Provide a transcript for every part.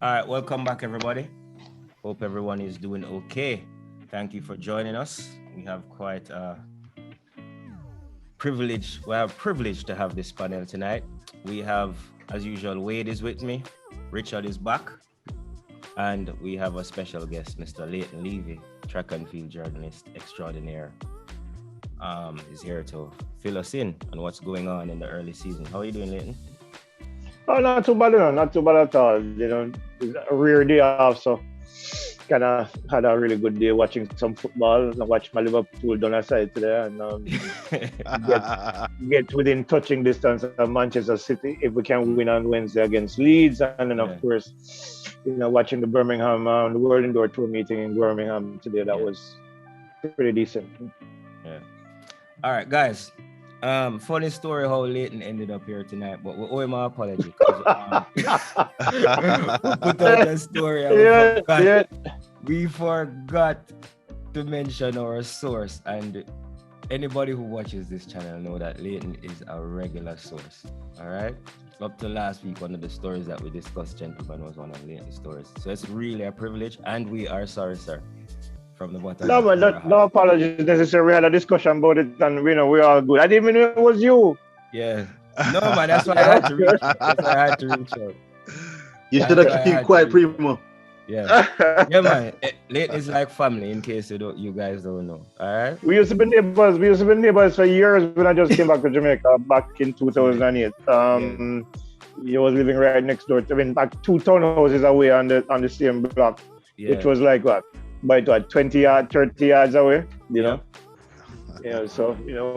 All right, welcome back, everybody. Hope everyone is doing okay. Thank you for joining us. We have quite a privilege. We are privileged to have this panel tonight. We have, as usual, Wade is with me, Richard is back, and we have a special guest, Mr. Leighton Levy, track and field journalist extraordinaire. Is here to fill us in on what's going on in the early season. How are you doing, Leighton? Oh, not too bad, not too bad at all. It's a rare day off, so kind of had a really good day watching some football. I watched my Liverpool down aside today and get within touching distance of Manchester City if we can win on Wednesday against Leeds, and then of course, watching the Birmingham the World Indoor Tour meeting in Birmingham today. That was pretty decent. Yeah. All right, guys. Funny story how Leighton ended up here tonight, but we owe him an apology because we put out a story and we forgot to mention our source, and anybody who watches this channel know that Leighton is a regular source. All right, up to last week, one of the stories that we discussed, gentlemen, was one of Leighton's stories. So it's really a privilege, and we are sorry, sir. From the bottom. No apologies necessary. We had a discussion about it, and we're all good. I didn't even know it was you. Yeah. No, man, that's why I had to reach out. That's why I had to reach out. You should have kept quiet, Primo. Yeah. Yeah, man. Leighton is like family, in case you guys don't know. All right. We used to be neighbors for years when I just came back to Jamaica back in 2008. He was living right next door. I mean, back 2 townhouses away on the same block, which was like what? By 20 yards, 30 yards away, you know. Yeah, so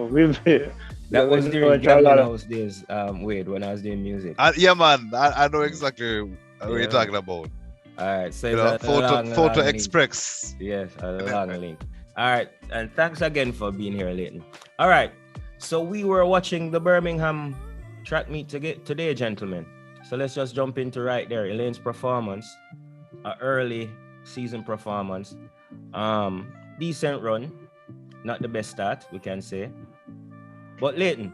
we've that was during Gambling House days, Wade, when I was doing music. Yeah, man, I know exactly what you're talking about. All right, so it's Photo Express. Yes, a long link. All right, and thanks again for being here, Leighton. All right, so we were watching the Birmingham track meet today, gentlemen. So let's just jump into right there. Elaine's performance, an early season performance, decent run, not the best start, we can say. But Leighton,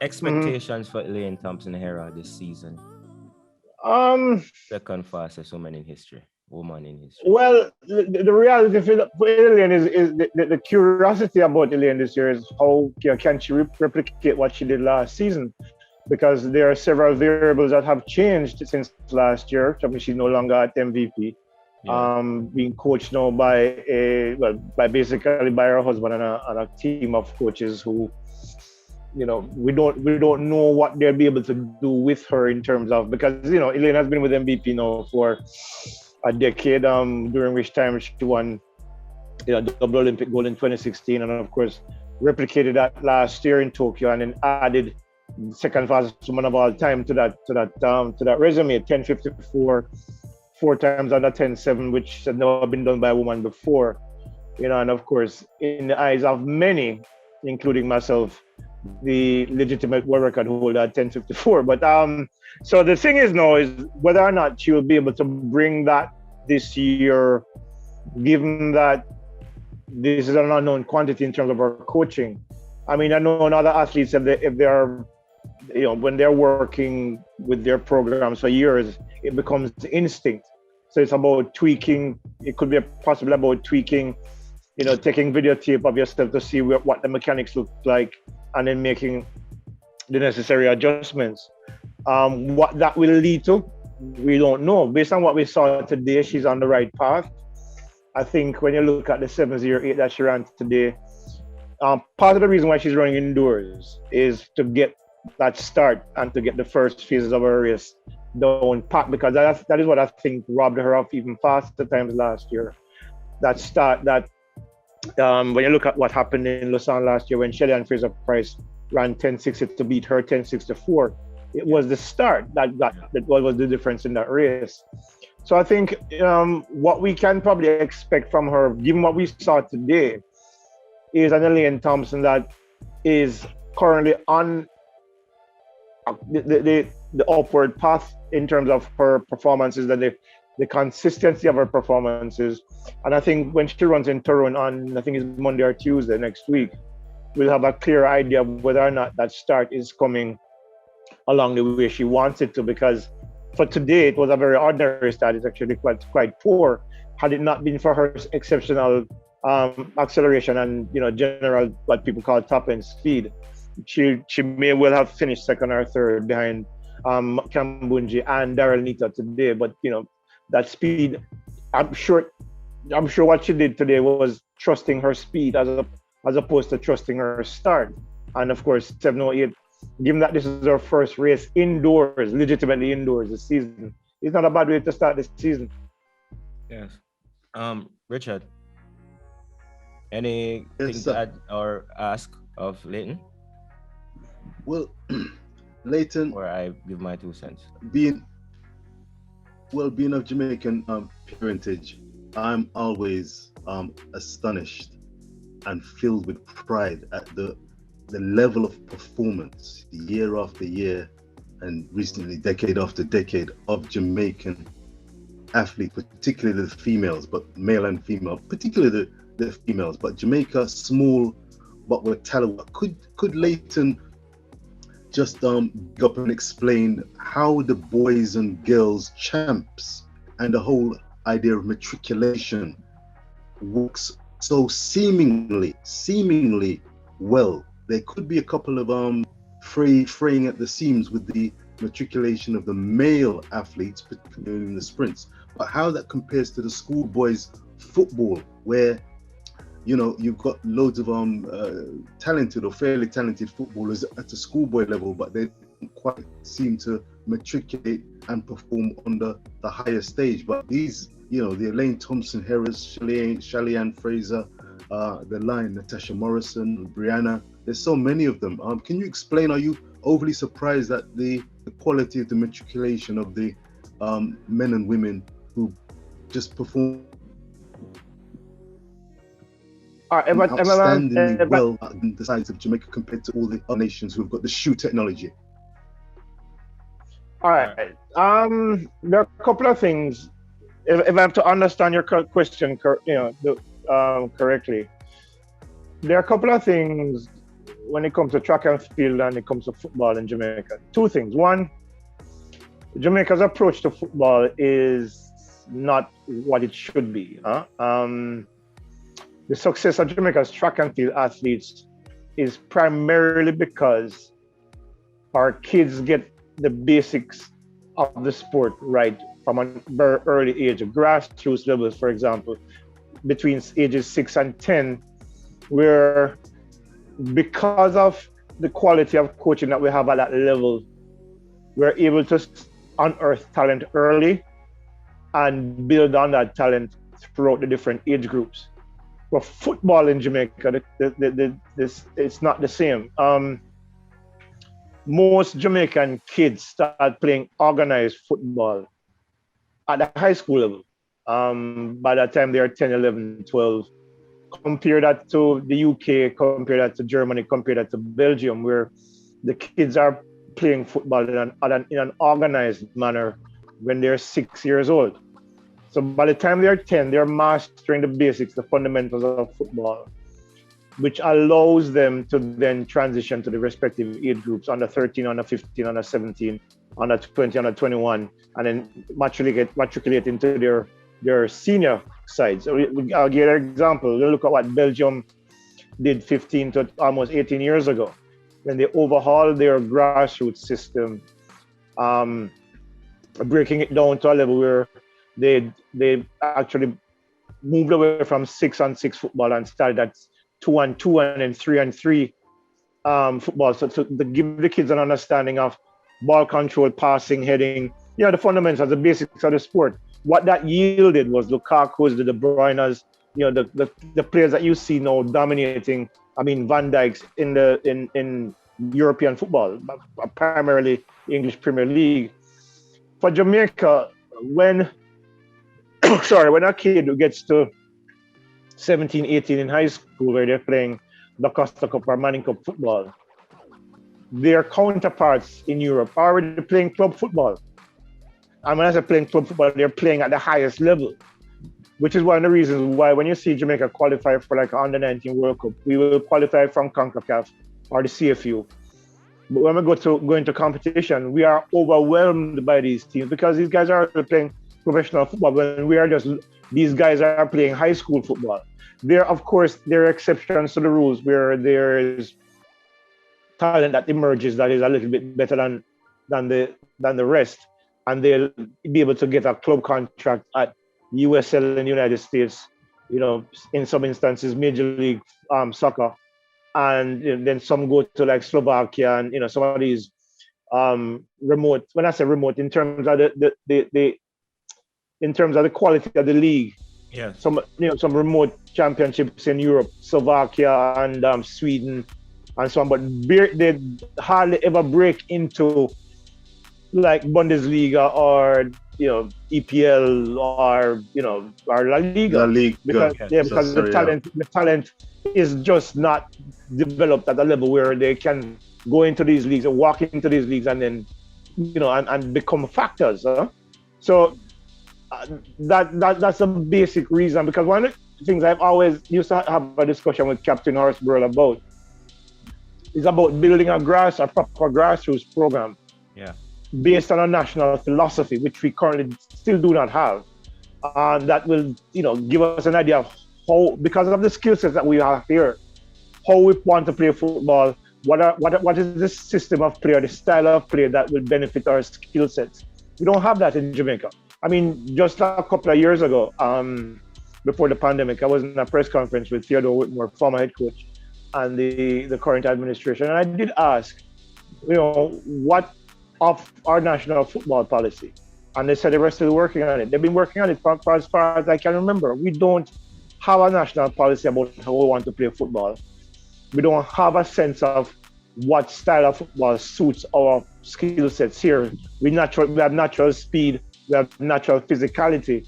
expectations for Elaine Thompson-Herah this season? Second fastest woman in history. Well, the reality for Elaine is the curiosity about Elaine this year is how can she replicate what she did last season? Because there are several variables that have changed since last year. I mean, she's no longer at MVP. Being coached now by basically her husband and a team of coaches who, we don't know what they'll be able to do with her in terms of, because Elaine has been with MVP now for a decade, during which time she won double Olympic gold in 2016, and of course replicated that last year in Tokyo, and then added second fastest woman of all time to that resume, 10:54. 4 times under 10.7, which had never been done by a woman before, and of course, in the eyes of many, including myself, the legitimate world record holder at 10:54. But so the thing is now is whether or not she will be able to bring that this year, given that this is an unknown quantity in terms of her coaching. I mean, I know other athletes, if they are, when they're working with their programs for years, it becomes instinct. So it's about tweaking. It could be possibly about tweaking, taking videotape of yourself to see what the mechanics look like, and then making the necessary adjustments. What that will lead to, we don't know. Based on what we saw today, she's on the right path. I think when you look at the 7:08 that she ran today, part of the reason why she's running indoors is to get that start and to get the first phases of her race down pat, because that is what I think robbed her of even faster times last year. That start, when you look at what happened in Lausanne last year when Shelly-Ann Fraser-Pryce ran 10:60 to beat her 10:64, it was the start that was the difference in that race. So I think what we can probably expect from her, given what we saw today, is an Elaine Thompson that is currently on the upward path in terms of her performances, and the consistency of her performances. And I think when she runs in Toronto on, I think it's Monday or Tuesday next week, we'll have a clear idea of whether or not that start is coming along the way she wants it to, because for today, it was a very ordinary start. It's actually quite poor. Had it not been for her exceptional acceleration and general what people call top end speed, she may well have finished second or third behind Kambunji and Daryl Nita today. But that speed, I'm sure what she did today was trusting her speed as opposed to trusting her start. And of course, 708, given that this is our first race indoors, legitimately indoors this season, it's not a bad way to start this season. Yes. Richard, anything to add or ask of Leighton? Well, Leighton, or I give my 2 cents. Being of Jamaican parentage, I'm always astonished and filled with pride at the level of performance year after year, and recently decade after decade, of Jamaican athletes, particularly the females, but male and female, particularly the females. But Jamaica, small but with talent. Could Leighton just big up and explain how the boys and girls champs and the whole idea of matriculation works so seemingly well? There could be a couple of fraying at the seams with the matriculation of the male athletes, particularly in the sprints, but how that compares to the schoolboys football, where you've got loads of talented or fairly talented footballers at the schoolboy level, but they don't quite seem to matriculate and perform on the higher stage. But these, the Elaine Thompson-Herahs, Shelley-Ann Fraser, the line, Natasha Morrison, Brianna, there's so many of them. Can you explain, are you overly surprised at the quality of the matriculation of the men and women who just perform outstandingly well on the sides of Jamaica compared to all the other nations who've got the shoe technology? All right. There are a couple of things. If I have to understand your question, correctly, there are a couple of things when it comes to track and field and it comes to football in Jamaica. Two things. One, Jamaica's approach to football is not what it should be. The success of Jamaica's track and field athletes is primarily because our kids get the basics of the sport right from a very early age, grassroots levels, for example, between ages 6 and 10, where because of the quality of coaching that we have at that level, we're able to unearth talent early and build on that talent throughout the different age groups. For football in Jamaica, it's not the same. Most Jamaican kids start playing organized football at the high school level. By the time they are 10, 11, 12. Compare that to the UK, compare that to Germany, compare that to Belgium, where the kids are playing football in an organized manner when they're 6 years old. So by the time they're 10, they're mastering the basics, the fundamentals of football, which allows them to then transition to the respective age groups, under 13, under 15, under 17, under 20, under 21, and then matriculate into their senior side. So I'll give an example. We'll look at what Belgium did 15 to almost 18 years ago when they overhauled their grassroots system, breaking it down to a level where they actually moved away from 6-on-6 football and started at 2-on-2 and then 3-on-3 football. So to give the kids an understanding of ball control, passing, heading, the fundamentals, the basics of the sport. What that yielded was Lukaku's, the De Bruyne's, the players that you see now dominating. I mean, Van Dijk's in European football, primarily English Premier League. For Jamaica, when a kid who gets to 17, 18 in high school, where they're playing the Costa Cup or Manning Cup football, their counterparts in Europe are already playing club football. And when I say playing club football, they're playing at the highest level, which is one of the reasons why when you see Jamaica qualify for like under 19 World Cup, we will qualify from CONCACAF or the CFU. But when we go into competition, we are overwhelmed by these teams because these guys are playing professional football when we are just these guys are playing high school football. There are exceptions to the rules where there is talent that emerges that is a little bit better than the rest, and they'll be able to get a club contract at USL in the United States. In some instances, Major League Soccer, and then some go to like Slovakia and some of these remote. When I say remote, in terms of the in terms of the quality of the league, Yeah. some remote championships in Europe, Slovakia and Sweden and so on, but they hardly ever break into like Bundesliga or EPL or La Liga. La Liga. Because the talent is just not developed at a level where they can go into these leagues and walk into these leagues and then and become factors. So that's a basic reason, because one of the things I've always used to have a discussion with Captain Horace Burrell about is about building a proper grassroots program. Yeah. Based on a national philosophy, which we currently still do not have. And that will, give us an idea of how, because of the skill sets that we have here, how we want to play football, what is the system of play or the style of play that will benefit our skill sets. We don't have that in Jamaica. I mean, just a couple of years ago, before the pandemic, I was in a press conference with Theodore Whitmore, former head coach, and the current administration. And I did ask, what of our national football policy? And they said they were still working on it. They've been working on it for as far as I can remember. We don't have a national policy about how we want to play football. We don't have a sense of what style of football suits our skill sets here. We have natural speed, we have natural physicality.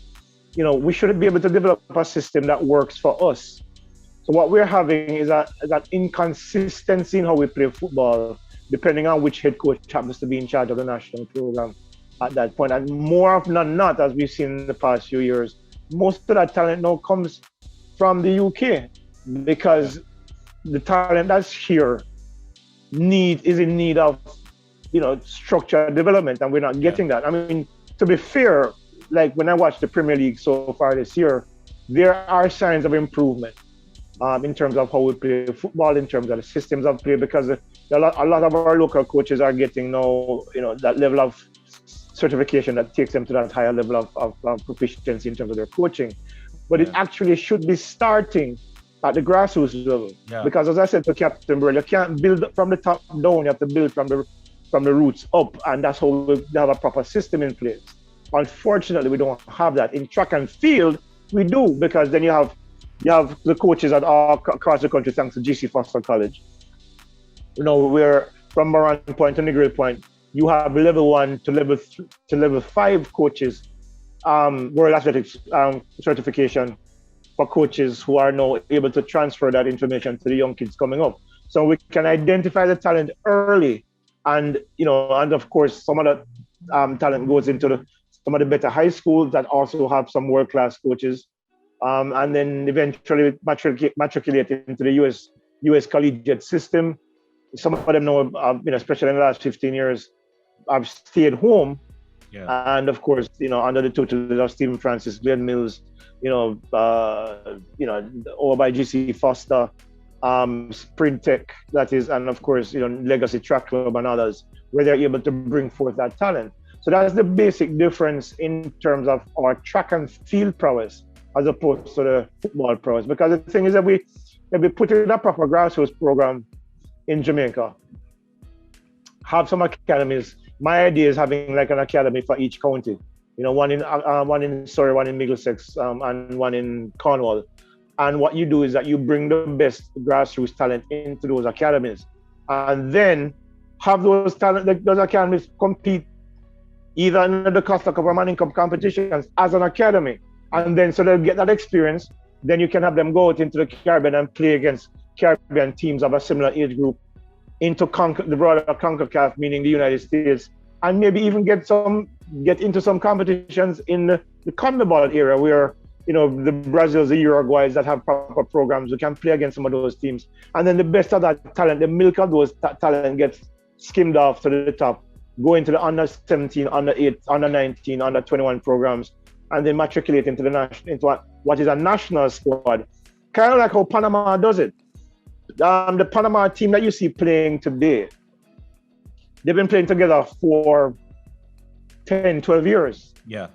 We should be able to develop a system that works for us. So what we're having is that inconsistency in how we play football, depending on which head coach happens to be in charge of the national program at that point. And more often than not, as we've seen in the past few years, most of that talent now comes from the UK, because the talent that's here is in need of structured development, and we're not getting that. I mean, to be fair, like when I watch the Premier League so far this year, there are signs of improvement in terms of how we play football, in terms of the systems of play, because a lot of our local coaches are getting now, that level of certification that takes them to that higher level of proficiency in terms of their coaching. But it actually should be starting at the grassroots level. Yeah. Because as I said to Captain Burrell, you can't build from the top down, you have to build from the roots up, and that's how we have a proper system in place. Unfortunately, we don't have that. In track and field, we do, because then you have the coaches at all across the country, thanks to GC Foster College. Where from Moran Point to Negril Point, you have level 1 to level 5 coaches, World Athletics certification for coaches who are now able to transfer that information to the young kids coming up. So we can identify the talent early, and and of course some of the talent goes into some of the better high schools that also have some world-class coaches, and then eventually matriculate into the US collegiate system. Some of them now, especially in the last 15 years, have stayed home. Yeah. And of course, under the tutelage of Stephen Francis, Glenn Mills, over by GC Foster, Sprint Tech, that is, and of course, Legacy Track Club and others, where they're able to bring forth that talent. So that's the basic difference in terms of our track and field prowess as opposed to the football prowess. Because the thing is that we put in a proper grassroots program in Jamaica, have some academies. My idea is having like an academy for each county. One in Surrey, one in Middlesex, and one in Cornwall. And what you do is that you bring the best grassroots talent into those academies, and then have those academies compete either in the Costa Cup or Manning Cup competitions as an academy. And then so they'll get that experience. Then you can have them go out into the Caribbean and play against Caribbean teams of a similar age group into the broader CONCACAF, meaning the United States, and maybe even get into some competitions in the CONMEBOL era, where the Brazils, the Uruguays that have proper programs, we can play against some of those teams. And then the best of that talent, the milk of those talent gets skimmed off to the top, go into the under 17, under 8, under 19, under 21 programs, and then matriculate into what is a national squad. Kind of like how Panama does it. The Panama team that you see playing today, they've been playing together for 10, 12 years. Yeah.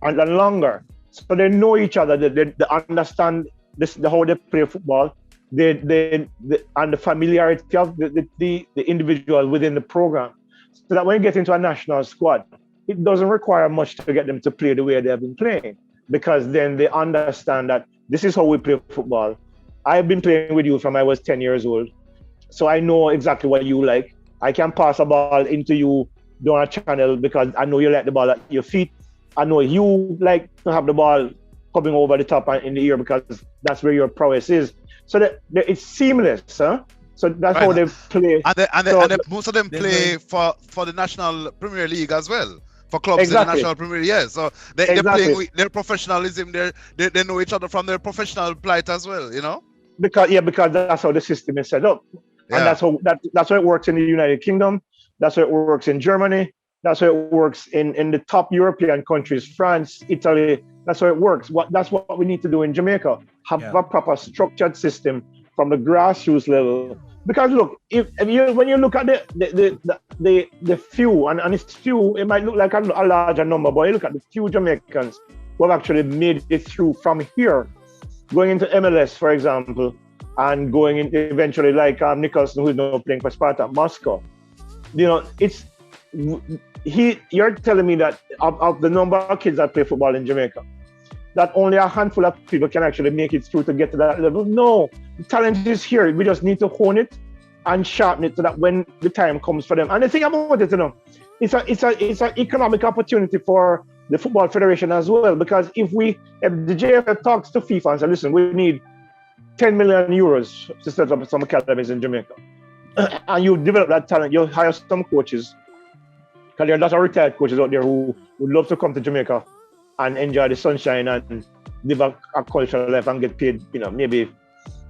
And longer. So they know each other. They understand how they play football. And the familiarity of the individual within the program. So that when you get into a national squad, it doesn't require much to get them to play the way they have been playing. Because then they understand that this is how we play football. I've been playing with you from I was 10 years old. So I know exactly what you like. I can pass a ball into you down a channel because I know you like the ball at your feet. I know you like to have the ball coming over the top and in the air because that's where your prowess is. So that it's seamless, huh? So that's how they play. And most of them play for the National Premier League as well. For clubs in the National Premier League, yeah. So they're playing with their professionalism. They know each other from their professional plight as well, you know? Because that's how the system is set up. Yeah. And that's how it works in the United Kingdom. That's how it works in Germany. That's how it works in the top European countries, France, Italy. That's how it works. That's what we need to do in Jamaica. Have a proper structured system from the grassroots level. Because look, when you look at the few, and it's few, it might look like a larger number, but you look at the few Jamaicans who have actually made it through from here, going into MLS, for example, and going in eventually like Nicholson, who's now playing for Spartak Moscow. You know, you're telling me that of the number of kids that play football in Jamaica, that only a handful of people can actually make it through to get to that level. No, the talent is here. We just need to hone it and sharpen it so that when the time comes for them. And the thing about it, you know, it's an economic opportunity for the Football Federation as well. Because if the JFF talks to FIFA and says, listen, we need 10 million euros to set up some academies in Jamaica, and you develop that talent, you hire some coaches, because there are a lot of retired coaches out there who would love to come to Jamaica and enjoy the sunshine and live a cultural life and get paid, maybe,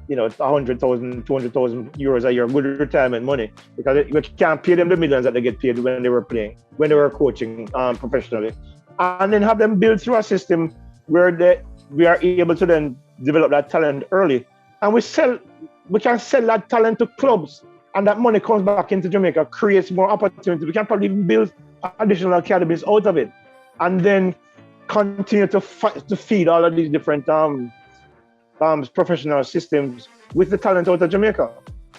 100,000, 200,000 euros a year, good retirement money, because you can't pay them the millions that they get paid when they were playing, when they were coaching professionally. And then have them build through a system where we are able to then develop that talent early. And we can sell that talent to clubs, and that money comes back into Jamaica, creates more opportunity. We can probably build additional academies out of it, and then continue to feed all of these different professional systems with the talent out of Jamaica.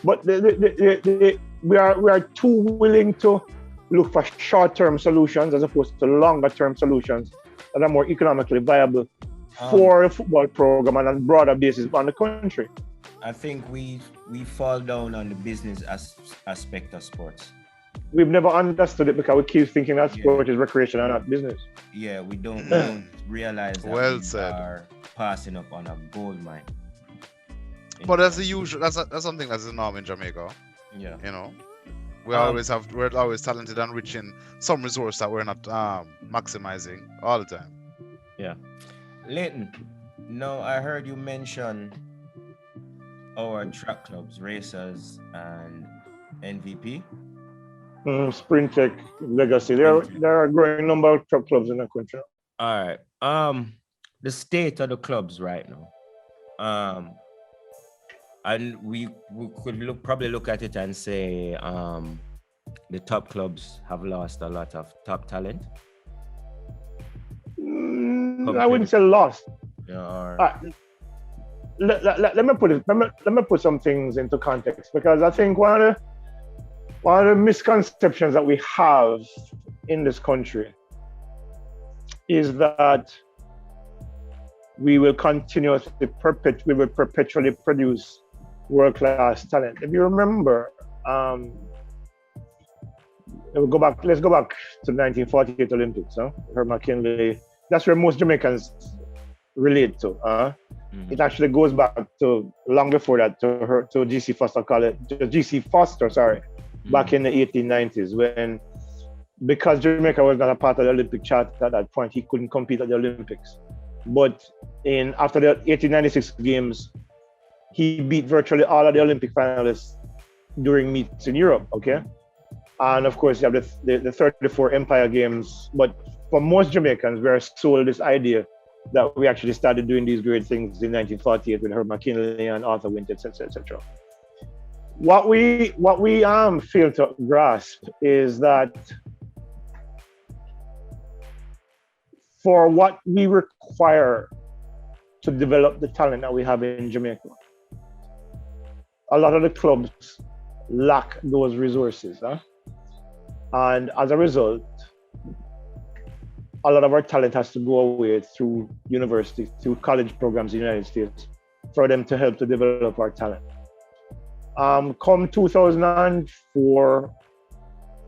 But we are too willing to look for short-term solutions as opposed to longer-term solutions that are more economically viable for a football program and on a broader basis on the country. I think we fall down on the business aspect of sports. We've never understood it because we keep thinking that sport is recreation and not business. Yeah, we don't realize that we are passing up on a gold mine. But that's the usual. That's something that's the norm in Jamaica. Yeah, we're always talented and rich in some resource that we're not maximizing all the time. Yeah, Leighton. No, I heard you mention our track clubs, racers, and NVP. Sprint Tech, Legacy. There are a growing number of track clubs in the country. All right. The state of the clubs right now. And we could probably look at it and say the top clubs have lost a lot of top talent. I wouldn't say lost. Yeah. Let me put some things into context, because I think one of the misconceptions that we have in this country is that we will perpetually produce world-class talent. If you remember, let's go back to the 1948 Olympics. Her McKinley. That's where most Jamaicans relate to. It actually goes back to long before that, to G.C. Foster back in the 1890s, because Jamaica was not a part of the Olympic chart at that point, he couldn't compete at the Olympics. But after the 1896 games, he beat virtually all of the Olympic finalists during meets in Europe. Okay, And of course, you have the 34 Empire Games. But for most Jamaicans, we are sold this idea that we actually started doing these great things in 1948 with Herb McKinley and Arthur Winter, etc., etc. What we fail to grasp is that for what we require to develop the talent that we have in Jamaica, a lot of the clubs lack those resources. And as a result, a lot of our talent has to go away through universities, through college programs in the United States for them to help to develop our talent. Come 2004,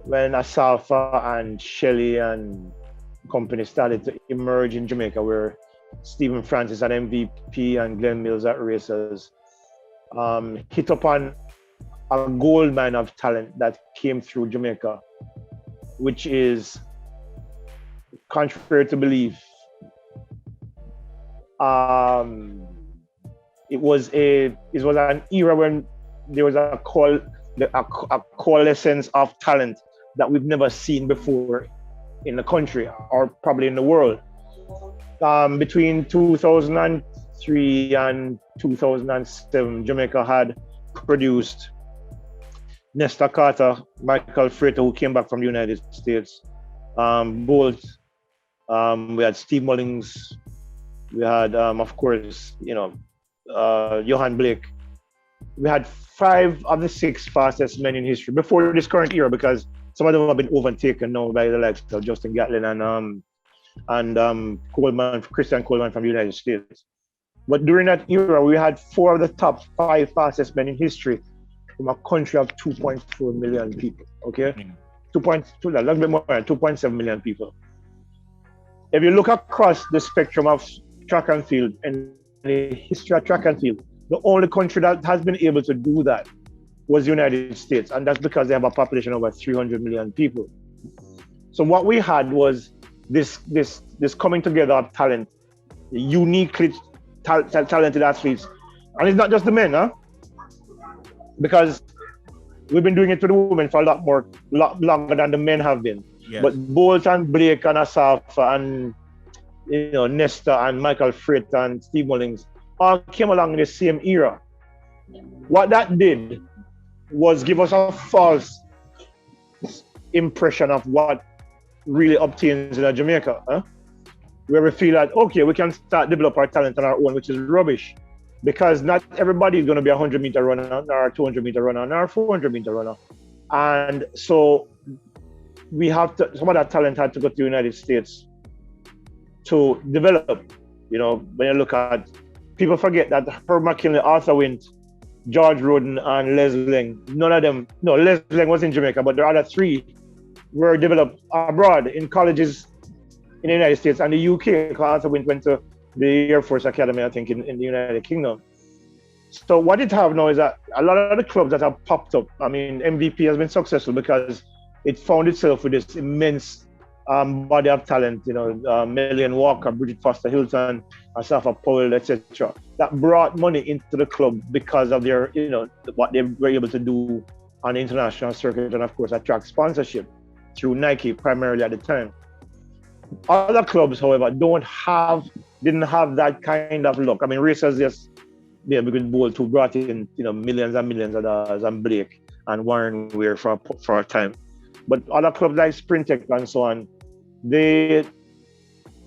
when Asafa and Shelley and company started to emerge in Jamaica, where Stephen Francis at MVP and Glenn Mills at Racers hit upon a gold mine of talent that came through Jamaica, which is, contrary to belief, it was an era when there was a coalescence of talent that we've never seen before in the country, or probably in the world. Between 2003 and 2007, Jamaica had produced Nesta Carter, Michael Frater, who came back from the United States, Bolt. We had Steve Mullings. We had, of course, Johan Blake. We had 5 of the 6 fastest men in history before this current era, because some of them have been overtaken now by the likes of Justin Gatlin and Christian Coleman from the United States. But during that era, we had 4 of the top 5 fastest men in history from a country of 2.4 million people. Okay, 2.2, a little bit more than 2.7 million people. If you look across the spectrum of track and field and the history of track and field, the only country that has been able to do that was the United States, and that's because they have a population of over 300 million people. So what we had was this coming together of talent, uniquely talented athletes, and it's not just the men, because we've been doing it to the women for a lot longer than the men have been. Yes. But Bolt and Blake and Asaf and Nesta and Michael Frater and Steve Mullings all came along in the same era. What that did was give us a false impression of what really obtains in Jamaica, where we feel that, okay, we can start develop our talent on our own, which is rubbish, because not everybody is going to be a 100-meter runner, or a 200-meter runner, or a 400-meter runner. And so we have to, some of that talent had to go to the United States to develop. When you look at, people forget that Herb McKinley, Arthur Wint, George Roden, and Les Leng, none of them, no, Les Leng was in Jamaica, but the other 3 were developed abroad in colleges in the United States and the UK, because Arthur Wint went to the Air Force Academy, I think, in the United Kingdom. So what it have now is that a lot of the clubs that have popped up, I mean, MVP has been successful because it found itself with this immense body of talent, Melian Walker, Bridget Foster Hilton, Asafa Powell, etc. That brought money into the club because of their, what they were able to do on the international circuit, and of course attract sponsorship through Nike primarily at the time. Other clubs, however, didn't have that kind of luck. I mean, Racers just because Bolt, who brought in millions and millions of dollars, and Blake and Warren Weir for a time. But other clubs like Sprintec and so on, they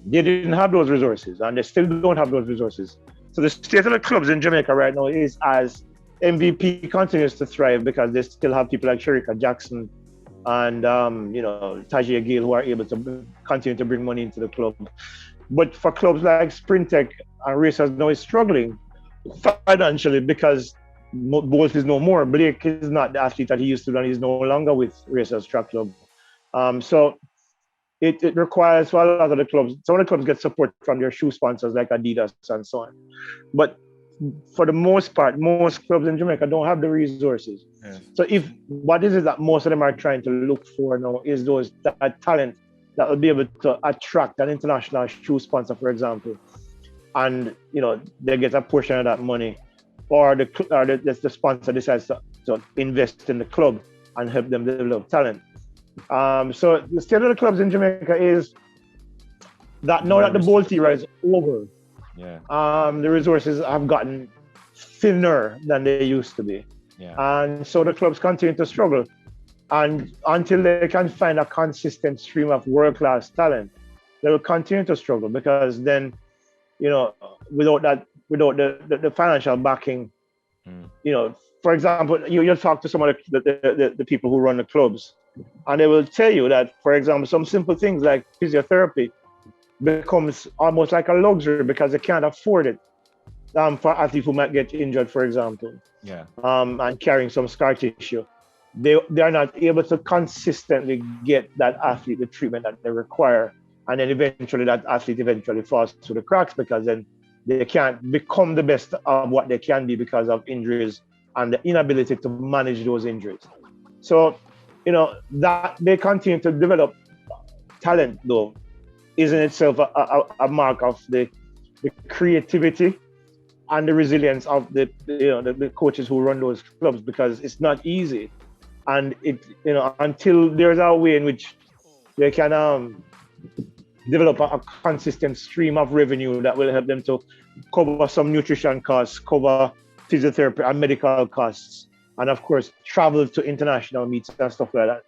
didn't have those resources, and they still don't have those resources. So the state of the clubs in Jamaica right now is, as MVP continues to thrive, because they still have people like Sherika Jackson and Tajia Gale, who are able to continue to bring money into the club. But for clubs like Sprintec and Racers now is struggling financially because Bolt is no more. Blake is not the athlete that he used to be, and he's no longer with Racers Track Club. So it requires, for a lot of the clubs, some of the clubs get support from their shoe sponsors like Adidas and so on. But for the most part, most clubs in Jamaica don't have the resources. Yeah. So what is it that most of them are trying to look for now is that talent that will be able to attract an international shoe sponsor, for example, and they get a portion of that money, or the sponsor decides to invest in the club and help them develop talent. So the state of the clubs in Jamaica is that now that the Bolt era is over, yeah, the resources have gotten thinner than they used to be. yeah, And so the clubs continue to struggle. And until they can find a consistent stream of world-class talent, they will continue to struggle because then, without the financial backing, mm, for example, you'll talk to some of the people who run the clubs, and they will tell you that, for example, some simple things like physiotherapy becomes almost like a luxury because they can't afford it for athletes who might get injured, for example, yeah, and carrying some scar tissue. They are not able to consistently get that athlete the treatment that they require, and then eventually that athlete eventually falls through the cracks because then they can't become the best of what they can be because of injuries and the inability to manage those injuries. So, that they continue to develop talent though is in itself a mark of the creativity and the resilience of the coaches who run those clubs, because it's not easy, and until there's a way in which they can develop a consistent stream of revenue that will help them to cover some nutrition costs, cover physiotherapy and medical costs, and of course travel to international meets and stuff like that.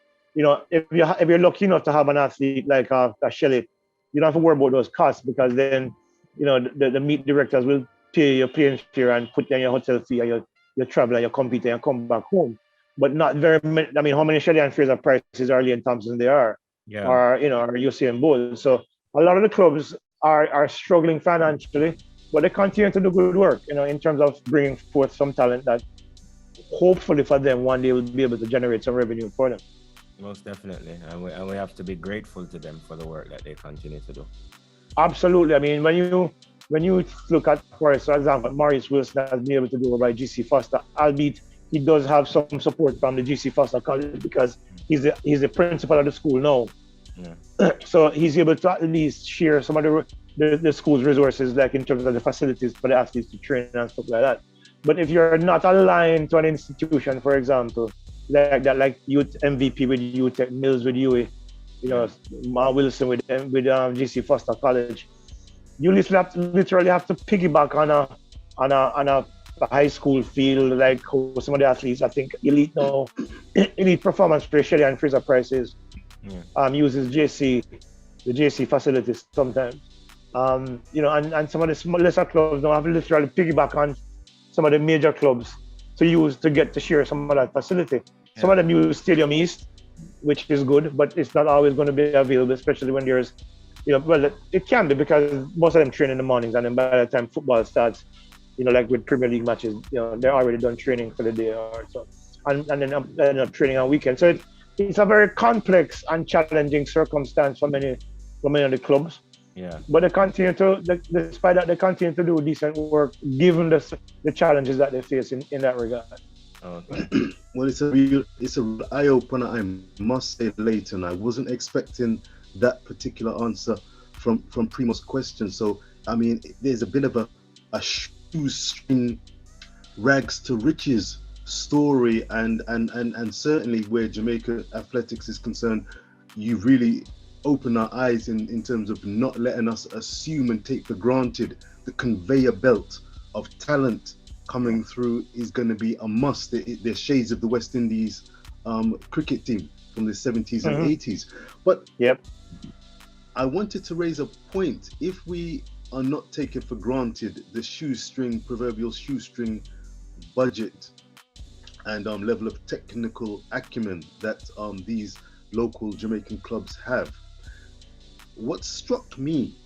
If you're lucky enough to have an athlete like a Shelley, you don't have to worry about those costs, because then the meet directors will pay your plane fare and put down your hotel fee and your travel and your compete and come back home. But not very many. I mean, how many Shelley and Fraser Prices are Leighton Thompson there are, yeah. or Usain Bolt? So a lot of the clubs are struggling financially, but they continue to do good work, in terms of bringing forth some talent that hopefully for them one day will be able to generate some revenue for them. Most definitely, and we have to be grateful to them for the work that they continue to do. Absolutely. I mean, when you look at, for example, Maurice Wilson has been able to do it by GC Foster, albeit he does have some support from the GC Foster College because he's the principal of the school now. Yeah. So he's able to at least share some of the school's resources, like in terms of the facilities for the athletes to train and stuff like that. But if you're not aligned to an institution, for example, like that, like Youth MVP with UTEC, Mills with UE, Ma Wilson with GC Foster College, you literally have to piggyback on a high school field, like how some of the athletes, I think elite now, elite performance for Shelley and Fraser Prices, uses the JC facilities sometimes. And some of the lesser clubs now have to literally piggyback on some of the major clubs to get to share some of that facility. Yeah. Some of them use Stadium East, which is good, but it's not always going to be available, especially when there's, well, it can be because most of them train in the mornings, and then by the time football starts, like with Premier League matches, they're already done training for the day or so, and then training on weekends. So it's a very complex and challenging circumstance for many of the clubs. Yeah. But despite that, they continue to do decent work given the challenges that they face in that regard. Okay. Well, it's a eye opener, I must say, Leighton. I wasn't expecting that particular answer from Primo's question. So I mean, there's a bit of a shoestring rags to riches story, and certainly where Jamaica athletics is concerned, you really open our eyes in terms of not letting us assume and take for granted the conveyor belt of talent coming through is going to be a must. They're shades of the West Indies cricket team from the 70s and 80s. But yep, I wanted to raise a point. If we are not taking for granted the proverbial shoestring budget and level of technical acumen that these local Jamaican clubs have, what struck me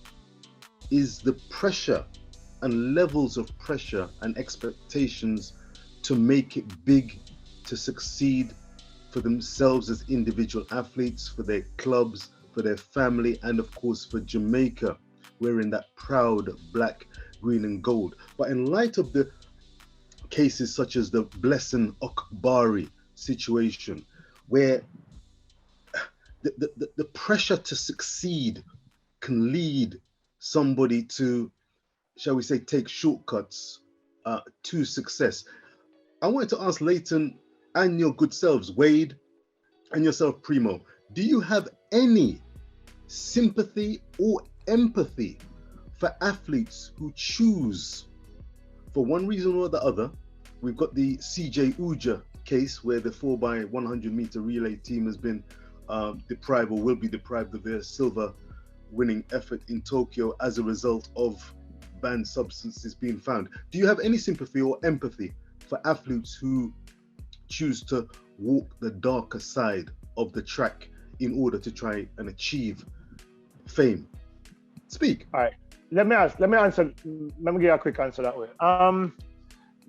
is the pressure and levels of pressure and expectations to make it big, to succeed for themselves as individual athletes, for their clubs, for their family, and of course for Jamaica, wearing that proud black, green and gold. But in light of the cases such as the Blessing Okbari situation, where the pressure to succeed can lead somebody to, shall we say, take shortcuts to success. I wanted to ask Leighton and your good selves, Wade, and yourself, Primo, Do you have any sympathy or empathy for athletes who choose, for one reason or the other? We've got the CJ Uja case where the 4x100 meter relay team has been deprived or will be deprived of their silver winning effort in Tokyo as a result of banned substances being found. Do you have any sympathy or empathy for athletes who choose to walk the darker side of the track in order to try and achieve fame? Speak. All right. Let me answer. Let me give you a quick answer that way.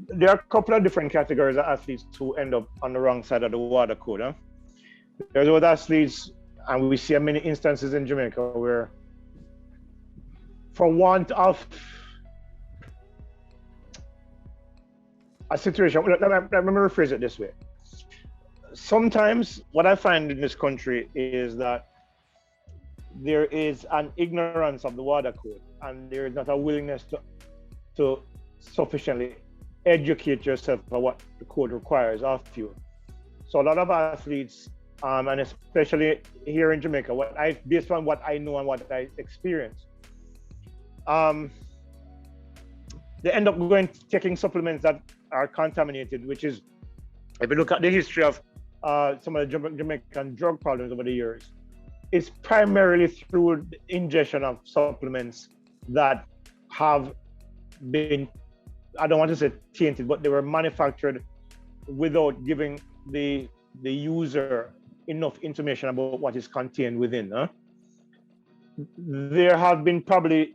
There are a couple of different categories of athletes who end up on the wrong side of the water code. Huh? There's those athletes, and we see many instances in Jamaica where, for want of a situation, let me rephrase it this way. Sometimes what I find in this country is that there is an ignorance of the water code, and there is not a willingness to sufficiently educate yourself about what the code requires of you. So a lot of athletes, and especially here in Jamaica, based on what I know and what I experience, they end up taking supplements that are contaminated, which is, if you look at the history of some of the Jamaican drug problems over the years, it's primarily through the ingestion of supplements that have been, I don't want to say tainted, but they were manufactured without giving the user enough information about what is contained within. Huh? There have been probably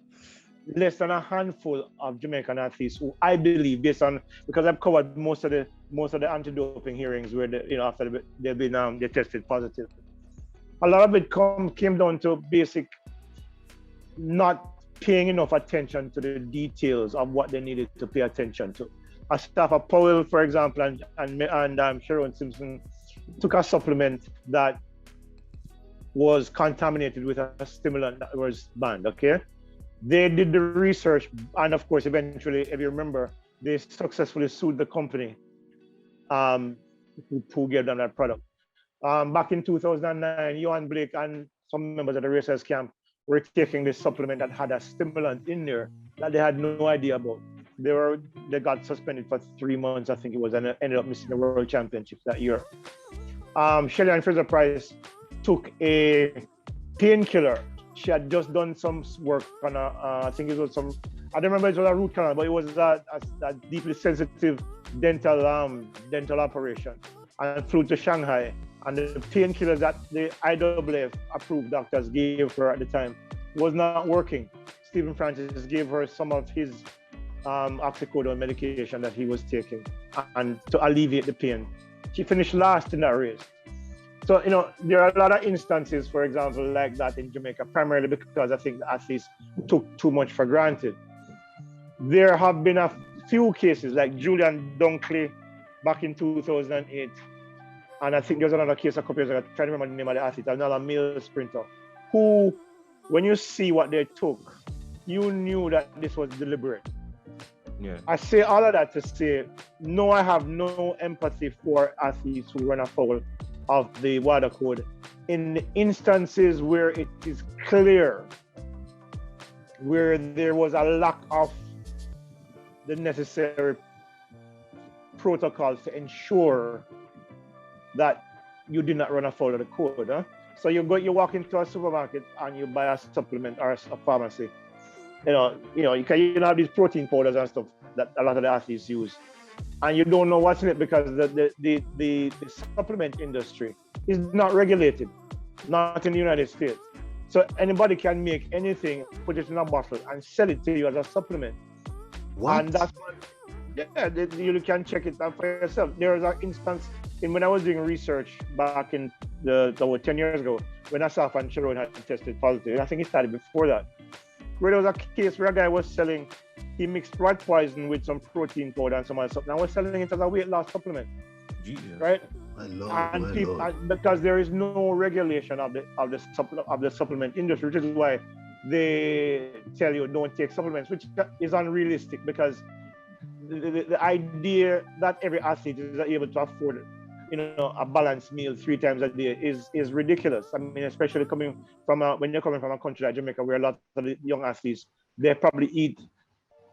less than a handful of Jamaican athletes who I believe, because I've covered most of the anti-doping hearings where after they tested positive. A lot of it came down to basic not paying enough attention to the details of what they needed to pay attention to. Astafa Powell, for example, and Sharon Simpson took a supplement that was contaminated with a stimulant that was banned. Okay, they did the research, and of course, eventually, if you remember, they successfully sued the company who gave them that product. Back in 2009, Johan Blake and some members of the racers camp were taking this supplement that had a stimulant in there that they had no idea about. They got suspended for 3 months, I think it was, and ended up missing the World Championships that year. Shelly Ann Fraser-Price took a painkiller. She had just done some work on I think it was I don't remember if it was a root canal, but it was a deeply sensitive dental operation, and flew to Shanghai. And the painkiller that the IAAF approved doctors gave her at the time was not working. Stephen Francis gave her some of his oxycodone medication that he was taking, and to alleviate the pain. She finished last in that race. So, there are a lot of instances, for example, like that in Jamaica, primarily because I think the athletes took too much for granted. There have been a few cases like Julian Dunkley back in 2008. And I think there's another case a couple years ago, I'm trying to remember the name of the athlete, another male sprinter, who, when you see what they took, you knew that this was deliberate. Yeah. I say all of that to say, no, I have no empathy for athletes who run afoul of the water code in the instances where it is clear, where there was a lack of the necessary protocols to ensure that you did not run afoul of the code. Huh? So you walk into a supermarket and you buy a supplement or a pharmacy. You can have these protein powders and stuff that a lot of the athletes use, and you don't know what's in it because the supplement industry is not regulated, not in the United States. So anybody can make anything, put it in a bottle, and sell it to you as a supplement. What? And that's what, you can check it out for yourself. There was an instance when I was doing research back in 10 years ago, when Asaf and Sharon had tested positive. I think it started before that, where there was a case where a guy was selling, he mixed rat poison with some protein powder and some other stuff, and I was selling it as a weight loss supplement. Jesus. Right? My Lord. Because there is no regulation of the supplement industry, which is why they tell you don't take supplements, which is unrealistic, because the idea that every athlete is able to afford a balanced meal 3 times a day is ridiculous. I mean, especially coming from when you're coming from a country like Jamaica, where a lot of the young athletes, they probably eat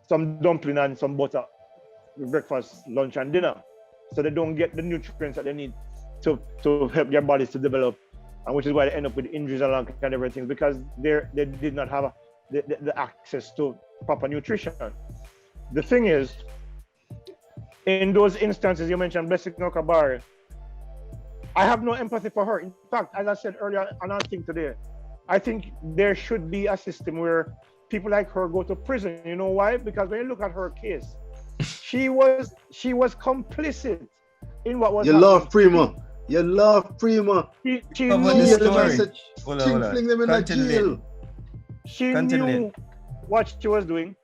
some dumpling and some butter with breakfast, lunch, and dinner, so they don't get the nutrients that they need to help their bodies to develop, and which is why they end up with injuries and all kind of everything, because they did not have the access to proper nutrition. The thing is, in those instances you mentioned, Blessing Okabari, I have no empathy for her. In fact, as I said earlier on our thing today, I think there should be a system where people like her go to prison. You know why? Because when you look at her case, she was complicit in what was You happening. love Prima. You love Prima. She Cover knew the You're the story. man said, Hold on. fling them in the Continue. jail. She Continue. knew what she was doing.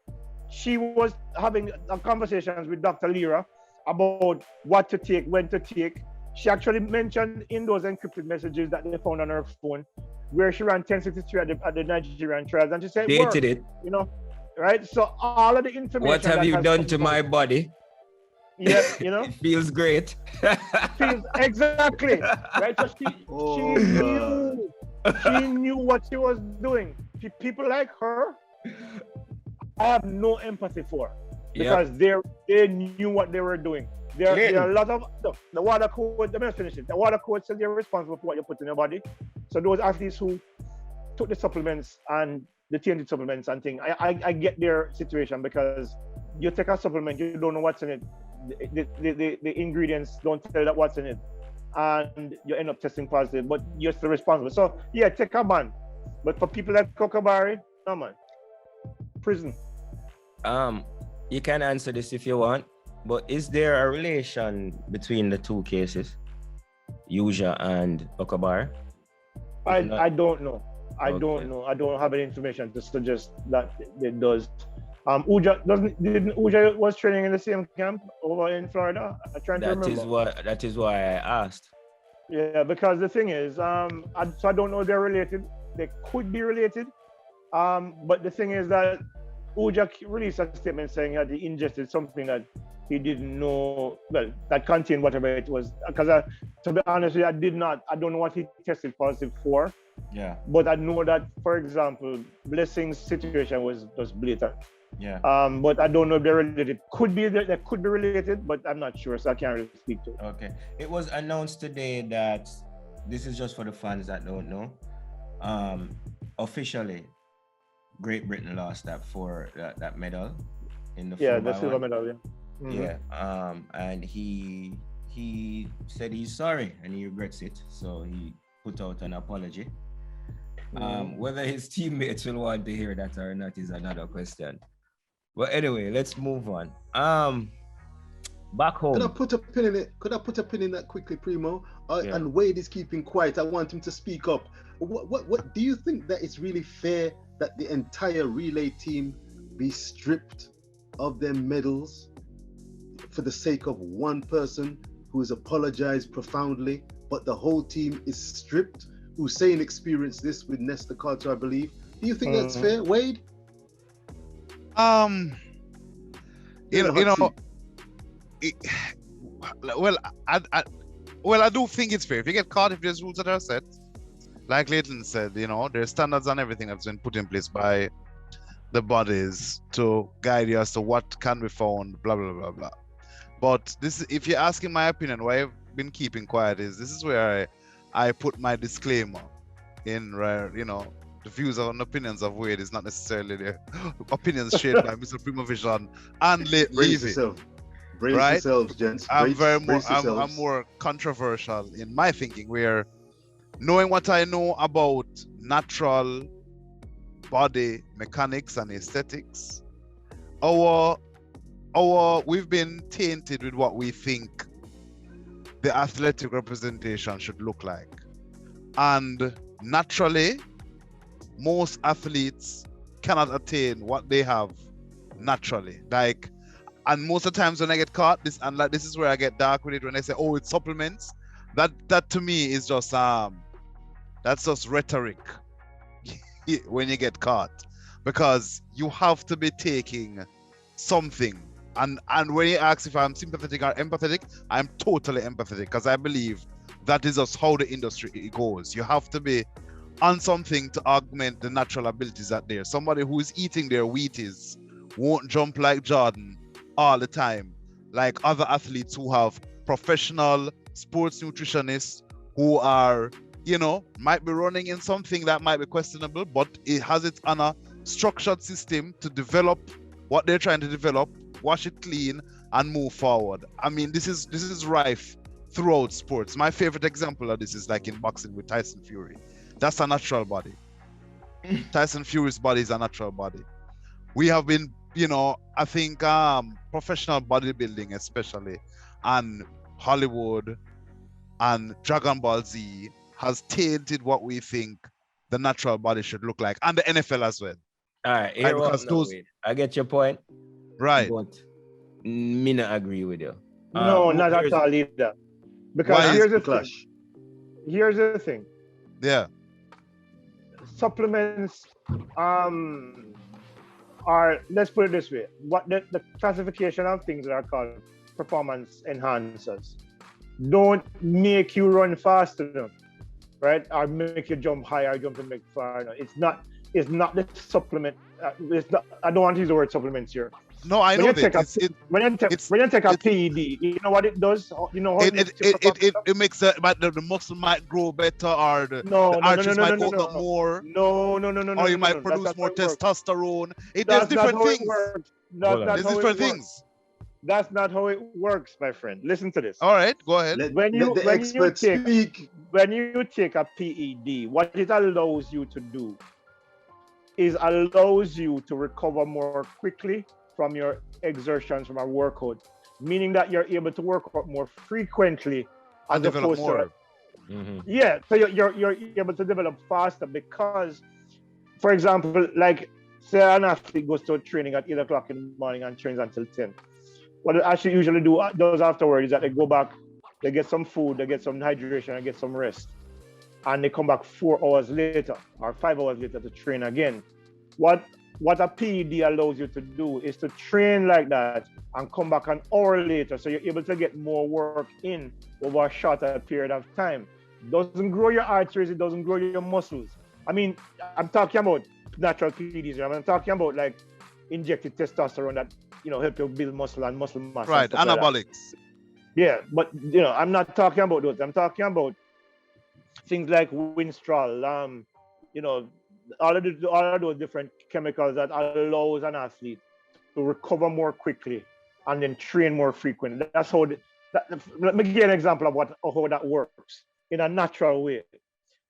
She was having conversations with Dr. Lira about what to take, when to take. She actually mentioned in those encrypted messages that they found on her phone, where she ran 1063 at the Nigerian trials, and she said, Dated it. Right? So all of the information. What have that you has done come to out- my body? Yeah, It feels great. exactly. Right? So Oh, she knew what she was doing. People like her, I have no empathy for, because they knew what they were doing. There are a lot of the water code. Let me finish it. The water code says you're responsible for what you put in your body. So those athletes who took the supplements and the tainted supplements and things, I get their situation, because you take a supplement, you don't know what's in it. The ingredients don't tell you that what's in it, and you end up testing positive, but you're still responsible. So yeah, take a ban. But for people like Kokabari, no man, prison. You can answer this if you want, but is there a relation between the two cases, Yuja and Okabari? I don't know. I Okay. don't know. I don't have any information to suggest that it does. Didn't Uja was training in the same camp over in Florida? I'm trying to remember. That is why I asked. Yeah, because the thing is, I don't know if they're related. They could be related. But the thing is that Uja released a statement saying that he ingested something that he didn't know, well, that contained whatever it was. Because to be honest with you, I don't know what he tested positive for. Yeah. But I know that, for example, Blessing's situation was just blatant. Yeah. But I don't know if they're related. They could be related, but I'm not sure, so I can't really speak to it. Okay. It was announced today that this is just for the fans that don't know. Officially, Great Britain lost that medal in the the silver medal. Yeah. Mm-hmm. Yeah. And he said he's sorry and he regrets it. So he put out an apology. Whether his teammates will want to hear that or not is another question. But anyway, let's move on. Back home. Could I put a pin in that quickly, Primo? And Wade is keeping quiet. I want him to speak up. What do you think that it's really fair that the entire relay team be stripped of their medals for the sake of one person who has apologized profoundly, but the whole team is stripped? Hussein experienced this with Nesta Carter, I believe. Do you think that's fair, Wade? I do think it's fair. If you get caught, if there's rules that are set, like Leighton said, there's standards and everything that's been put in place by the bodies to guide you as to what can be found, blah blah blah blah. But this, if you're asking my opinion, why I've been keeping quiet this is where I put my disclaimer in, where the views and opinions of Wade is not necessarily the opinions shared by Mr. Primo Vision and Leighton Levy. Brace yourselves, gents. I'm more controversial in my thinking, where knowing what I know about natural body mechanics and aesthetics, we've been tainted with what we think the athletic representation should look like. And naturally, most athletes cannot attain what they have naturally. And most of the times when I get caught, this is where I get dark with it, when they say, it's supplements. That to me is just that's just rhetoric when you get caught, because you have to be taking something And when you ask if I'm sympathetic or empathetic, I'm totally empathetic because I believe that is just how the industry goes. You have to be on something to augment the natural abilities that there. Somebody who is eating their Wheaties won't jump like Jordan all the time, like other athletes who have professional sports nutritionists who are, might be running in something that might be questionable, but it has it on a structured system to develop what they're trying to develop, wash it clean, and move forward. I mean, this is rife throughout sports. My favorite example of this is like in boxing with Tyson Fury. That's a natural body. Tyson Fury's body is a natural body. We have been, I think professional bodybuilding especially, and Hollywood and Dragon Ball Z has tainted what we think the natural body should look like, and the NFL as well. All right, here because I get your point. Right. But me not agree with you. No, not at all either. Because here's the clash. Here's the thing. Yeah. Supplements are, let's put it this way, what the classification of things that are called performance enhancers don't make you run faster enough, right? Or make you jump higher, jump and make far enough. It's not the supplement. I don't want to use the word supplements here. No, I know that. When you take a PED, you know what it does? You know how it makes the muscle might grow better, or the arches might go up more. No. Or you might produce more testosterone. There's different things. There's different things. That's not how it works, my friend. Listen to this. All right, go ahead. When you take a PED, what it allows you to do is allows you to recover more quickly from your exertions from a workout, meaning that you're able to work out more frequently and develop more. Yeah, so you're able to develop faster because, for example, like say an athlete goes to training at 8 o'clock in the morning and trains until 10. What they actually usually does afterwards is that they go back, they get some food, they get some hydration, and get some rest, and they come back 4 hours later or 5 hours later to train again. What a PED allows you to do is to train like that and come back an hour later, so you're able to get more work in over a shorter period of time. It doesn't grow your arteries, it doesn't grow your muscles. I mean, I'm talking about natural PEDs. I'm talking about like injected testosterone that help you build muscle and muscle mass. Right, anabolics. Yeah, but I'm not talking about those. I'm talking about things like Winstrol, all of those different chemicals that allows an athlete to recover more quickly and then train more frequently. That's how. Let me give you an example of how that works in a natural way.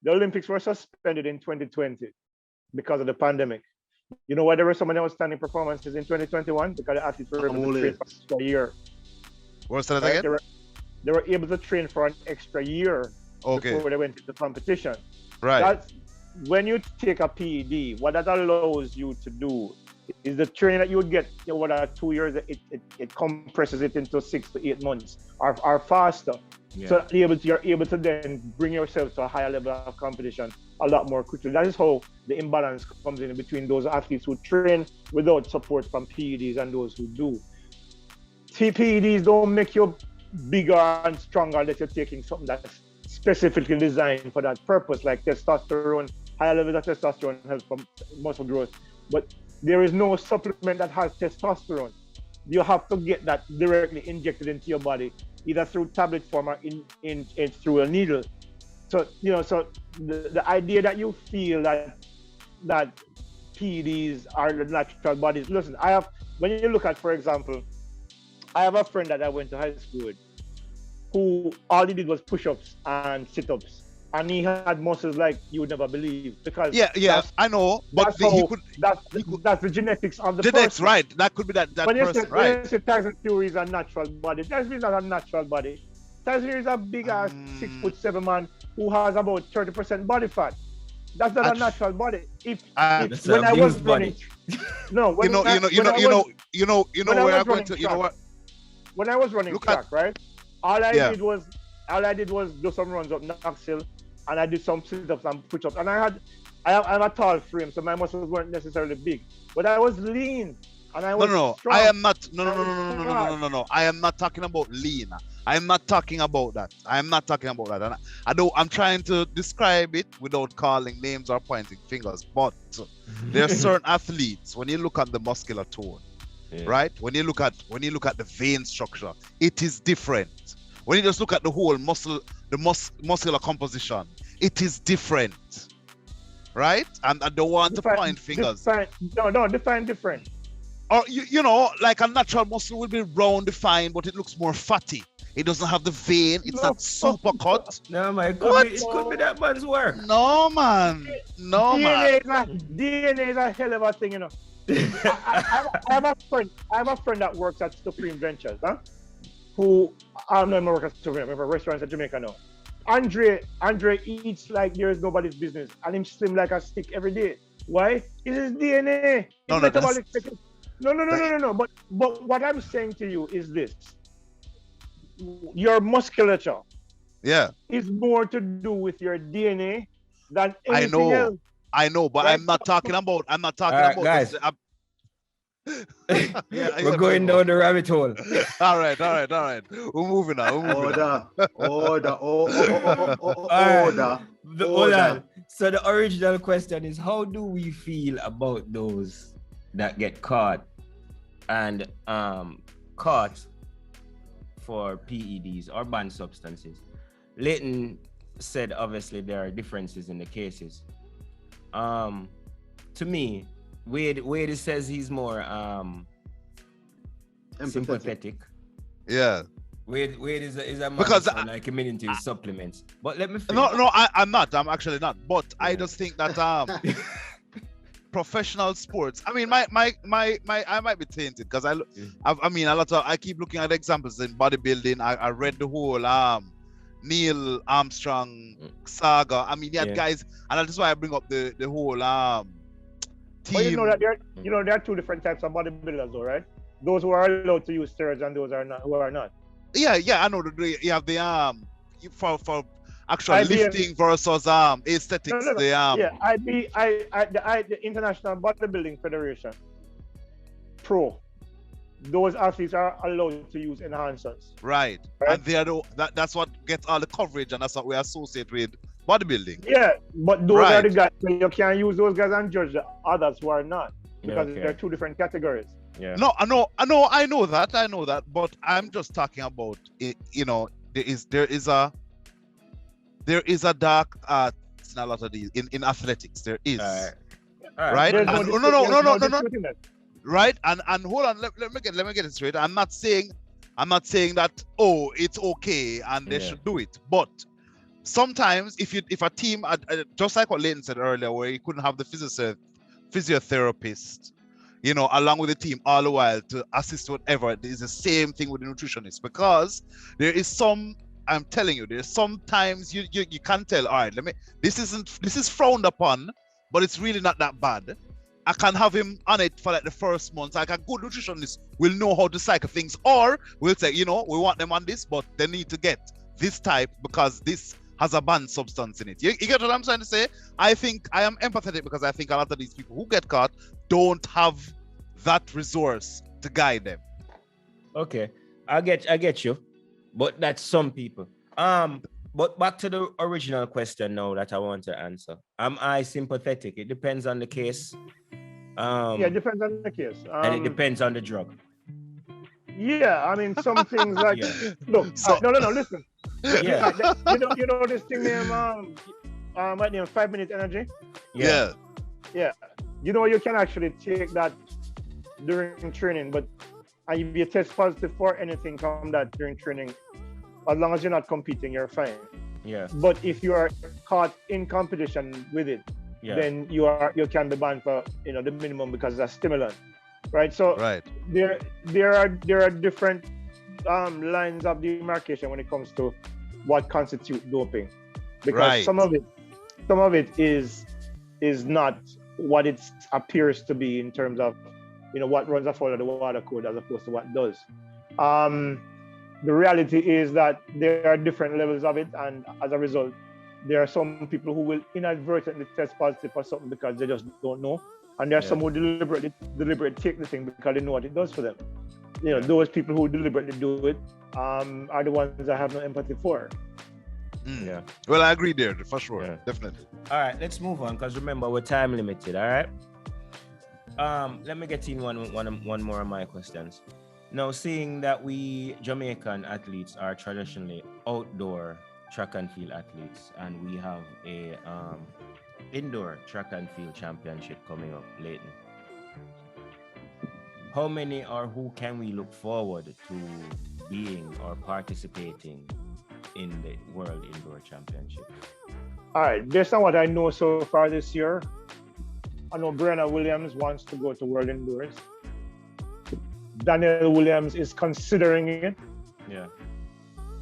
The Olympics were suspended in 2020 because of the pandemic. You know why there were so many outstanding performances in 2021? Because the athletes were able to train for an extra year. What's that again? They were able to train for an extra year before they went to the competition. Right. When you take a PED, what that allows you to do is the training that you would get over 2 years, it compresses it into 6 to 8 months or faster. Yeah. So you're able to then bring yourself to a higher level of competition a lot more quickly. That is how the imbalance comes in between those athletes who train without support from PEDs and those who do. PEDs don't make you bigger and stronger unless you're taking something that's specifically designed for that purpose, like testosterone. Higher levels of testosterone help from muscle growth, but there is no supplement that has testosterone. You have to get that directly injected into your body, either through tablet form or in through a needle. So the idea that you feel that PEDs are the natural bodies. Listen, when you look at, for example, I have a friend that I went to high school with, who all he did was push-ups and sit-ups. And he had muscles like you would never believe, because I know, but that's the genetics of the person. Right? That could be that person, right? When you say Tyson Fury is a natural body, Tyson is not a natural body. Tyson Fury is a big ass 6'7" man who has about 30% body fat. That's not a natural body. When I was running track, right? All I did was do some runs up Knoxhill, and I did some sit-ups and push-ups. And I have a tall frame, so my muscles weren't necessarily big, but I was lean And I was No. strong. I am not. No. I am not talking about lean. I am not talking about that. And I'm trying to describe it without calling names or pointing fingers. But there are certain athletes, when you look at the muscular tone, right? When you look at the vein structure, it is different. When you just look at the whole muscular composition, it is different. Right? And I don't want to point fingers. Define different. Or you know, like a natural muscle will be round defined, but it looks more fatty. It doesn't have the vein. It's not super cut. No, man. It could be that man's work. No, man. DNA is a hell of a thing, you know. I have a friend that works at Supreme Ventures, who I'm not working at Supreme, I have a restaurant in Jamaica now. Andre eats like there's nobody's business, and him slim like a stick every day. Why? It's his DNA. No. But what I'm saying to you is this: your musculature, is more to do with your DNA than anything else. I know, but right? I'm not talking about guys. We're going down the rabbit hole. All right. We're moving on. Order. So the original question is, how do we feel about those that get caught and caught for PEDs or banned substances? Leighton said obviously there are differences in the cases. To me, Wade says he's more sympathetic. Yeah. Wade is a man because like community supplements. But let me finish. No, I'm not. I'm actually not. But I just think that professional sports. I mean, my I might be tainted because I keep looking at examples in bodybuilding. I read the whole Neil Armstrong saga. I mean, he had guys, and that's why I bring up the whole team. But you know that there are two different types of bodybuilders, though, right? Those who are allowed to use steroids and those who are not. Yeah, I know. You have the for actual lifting versus aesthetics. No. The the International Bodybuilding Federation, Pro. Those athletes are allowed to use enhancers. Right? And they are that's what gets all the coverage, and that's what we associate with bodybuilding. Yeah, but those are the guys. You can't use those guys and judge the others who are not, because they're two different categories. Yeah. No, I know that, but I'm just talking about it, you know, there is a dark art in a lot of these in athletics. There is. Right? No. Right? And hold on, let me get it straight. I'm not saying that it's okay and they should do it, but sometimes if a team, just like what Leighton said earlier, where you couldn't have the physiotherapist, you know, along with the team all the while to assist whatever, it is the same thing with the nutritionist, because there is some, I'm telling you, there's sometimes you can't tell, all right, this is frowned upon, but it's really not that bad. I can have him on it for like the first month. Like a good nutritionist will know how to cycle things, or we'll say, you know, we want them on this, but they need to get this type because this has a banned substance in it. You get what I'm trying to say? I think I am empathetic because I think a lot of these people who get caught don't have that resource to guide them. Okay, I get you, but that's some people. But back to the original question now that I want to answer. Am I sympathetic? It depends on the case. It depends on the case. And it depends on the drug. Yeah, I mean, some things like look. No, listen. Yeah. You know this thing named what name 5 minute energy? Yeah. Yeah. You know, you can actually take that during training, but if you test positive for anything from that during training, as long as you're not competing, you're fine. Yeah. But if you are caught in competition with it, then you can be banned for the minimum because it's a stimulant, right? So there are different lines of demarcation when it comes to what constitutes doping, because some of it is not what it appears to be in terms of what runs afoul of the water code as opposed to what does. The reality is that there are different levels of it, and as a result, there are some people who will inadvertently test positive for something because they just don't know. And there are some who deliberately take the thing because they know what it does for them. Those people who deliberately do it are the ones I have no empathy for. Yeah. Well, I agree there for sure. Yeah. Definitely. All right, let's move on because remember we're time limited. All right. Let me get in one more of my questions. Now, seeing that we Jamaican athletes are traditionally outdoor track and field athletes, and we have a indoor track and field championship coming up, Leighton. How many or who can we look forward to being or participating in the World Indoor Championship? All right, based on what I know so far this year, I know Brianna Williams wants to go to World Indoors. Daniel Williams is considering it. Yeah.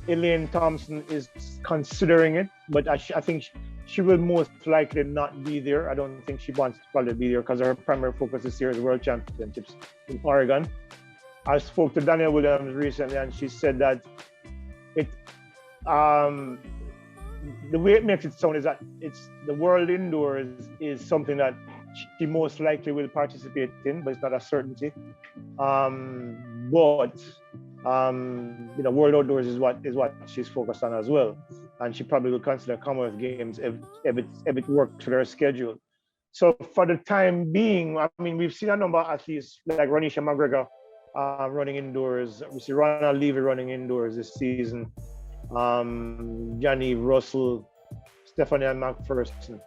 Elaine Thompson is considering it, but I think she will most likely not be there. I don't think she wants to probably be there because her primary focus this year is World Championships in Oregon. I spoke to Daniel Williams recently, and she said that the way it makes it sound is that it's the World Indoors is something that she most likely will participate in, but it's not a certainty. World Outdoors is what she's focused on as well, and she probably will consider Commonwealth Games if it works for her schedule. So for the time being, I mean, we've seen a number of athletes like Ronisha McGregor running indoors. We see Ronald Levy running indoors this season. Johnny Russell, Stephanie McPherson.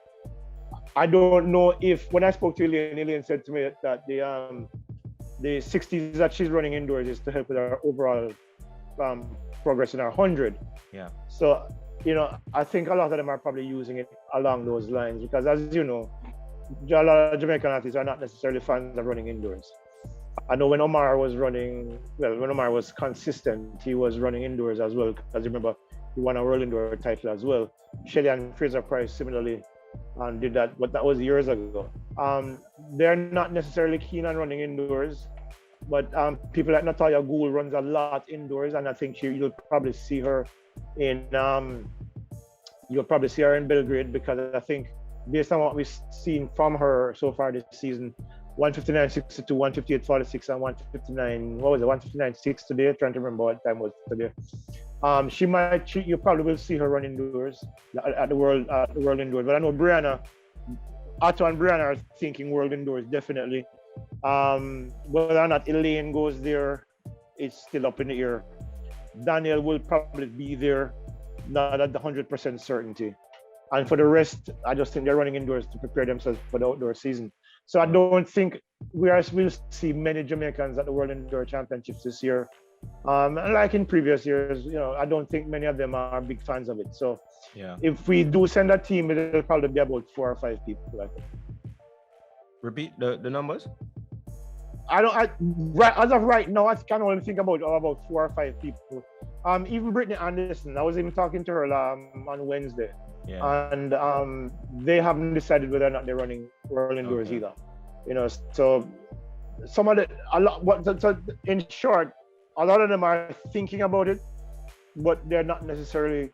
I don't know if, when I spoke to Elaine said to me that the 60s that she's running indoors is to help with our overall progress in our 100. Yeah. So, I think a lot of them are probably using it along those lines because, as you know, a lot of Jamaican athletes are not necessarily fans of running indoors. I know when Omar was consistent, he was running indoors as well. Because remember, he won a World Indoor title as well. Shelley and Fraser Price similarly did that, but that was years ago. They're not necessarily keen on running indoors, but people like Natalia Gould runs a lot indoors, and I think you'll probably see her in Belgrade because I think based on what we've seen from her so far this season, 159.62, 158.46, and 159.6 today. I'm trying to remember what time was today. You probably will see her run indoors at the World Indoors. But I know Otto and Brianna are thinking World Indoors definitely. Whether or not Elaine goes there, it's still up in the air. Daniel will probably be there, not at the 100% certainty. And for the rest, I just think they're running indoors to prepare themselves for the outdoor season. So I don't think we'll see many Jamaicans at the World Indoor Championships this year. And like in previous years, I don't think many of them are big fans of it. So if we do send a team, it'll probably be about 4 or 5 people. I think. Repeat the numbers. As of right now, I can only think about 4 or 5 people. Even Brittany Anderson, I was even talking to her on Wednesday. Yeah. And they haven't decided whether or not they're running World Indoors either. So in short, a lot of them are thinking about it, but they're not necessarily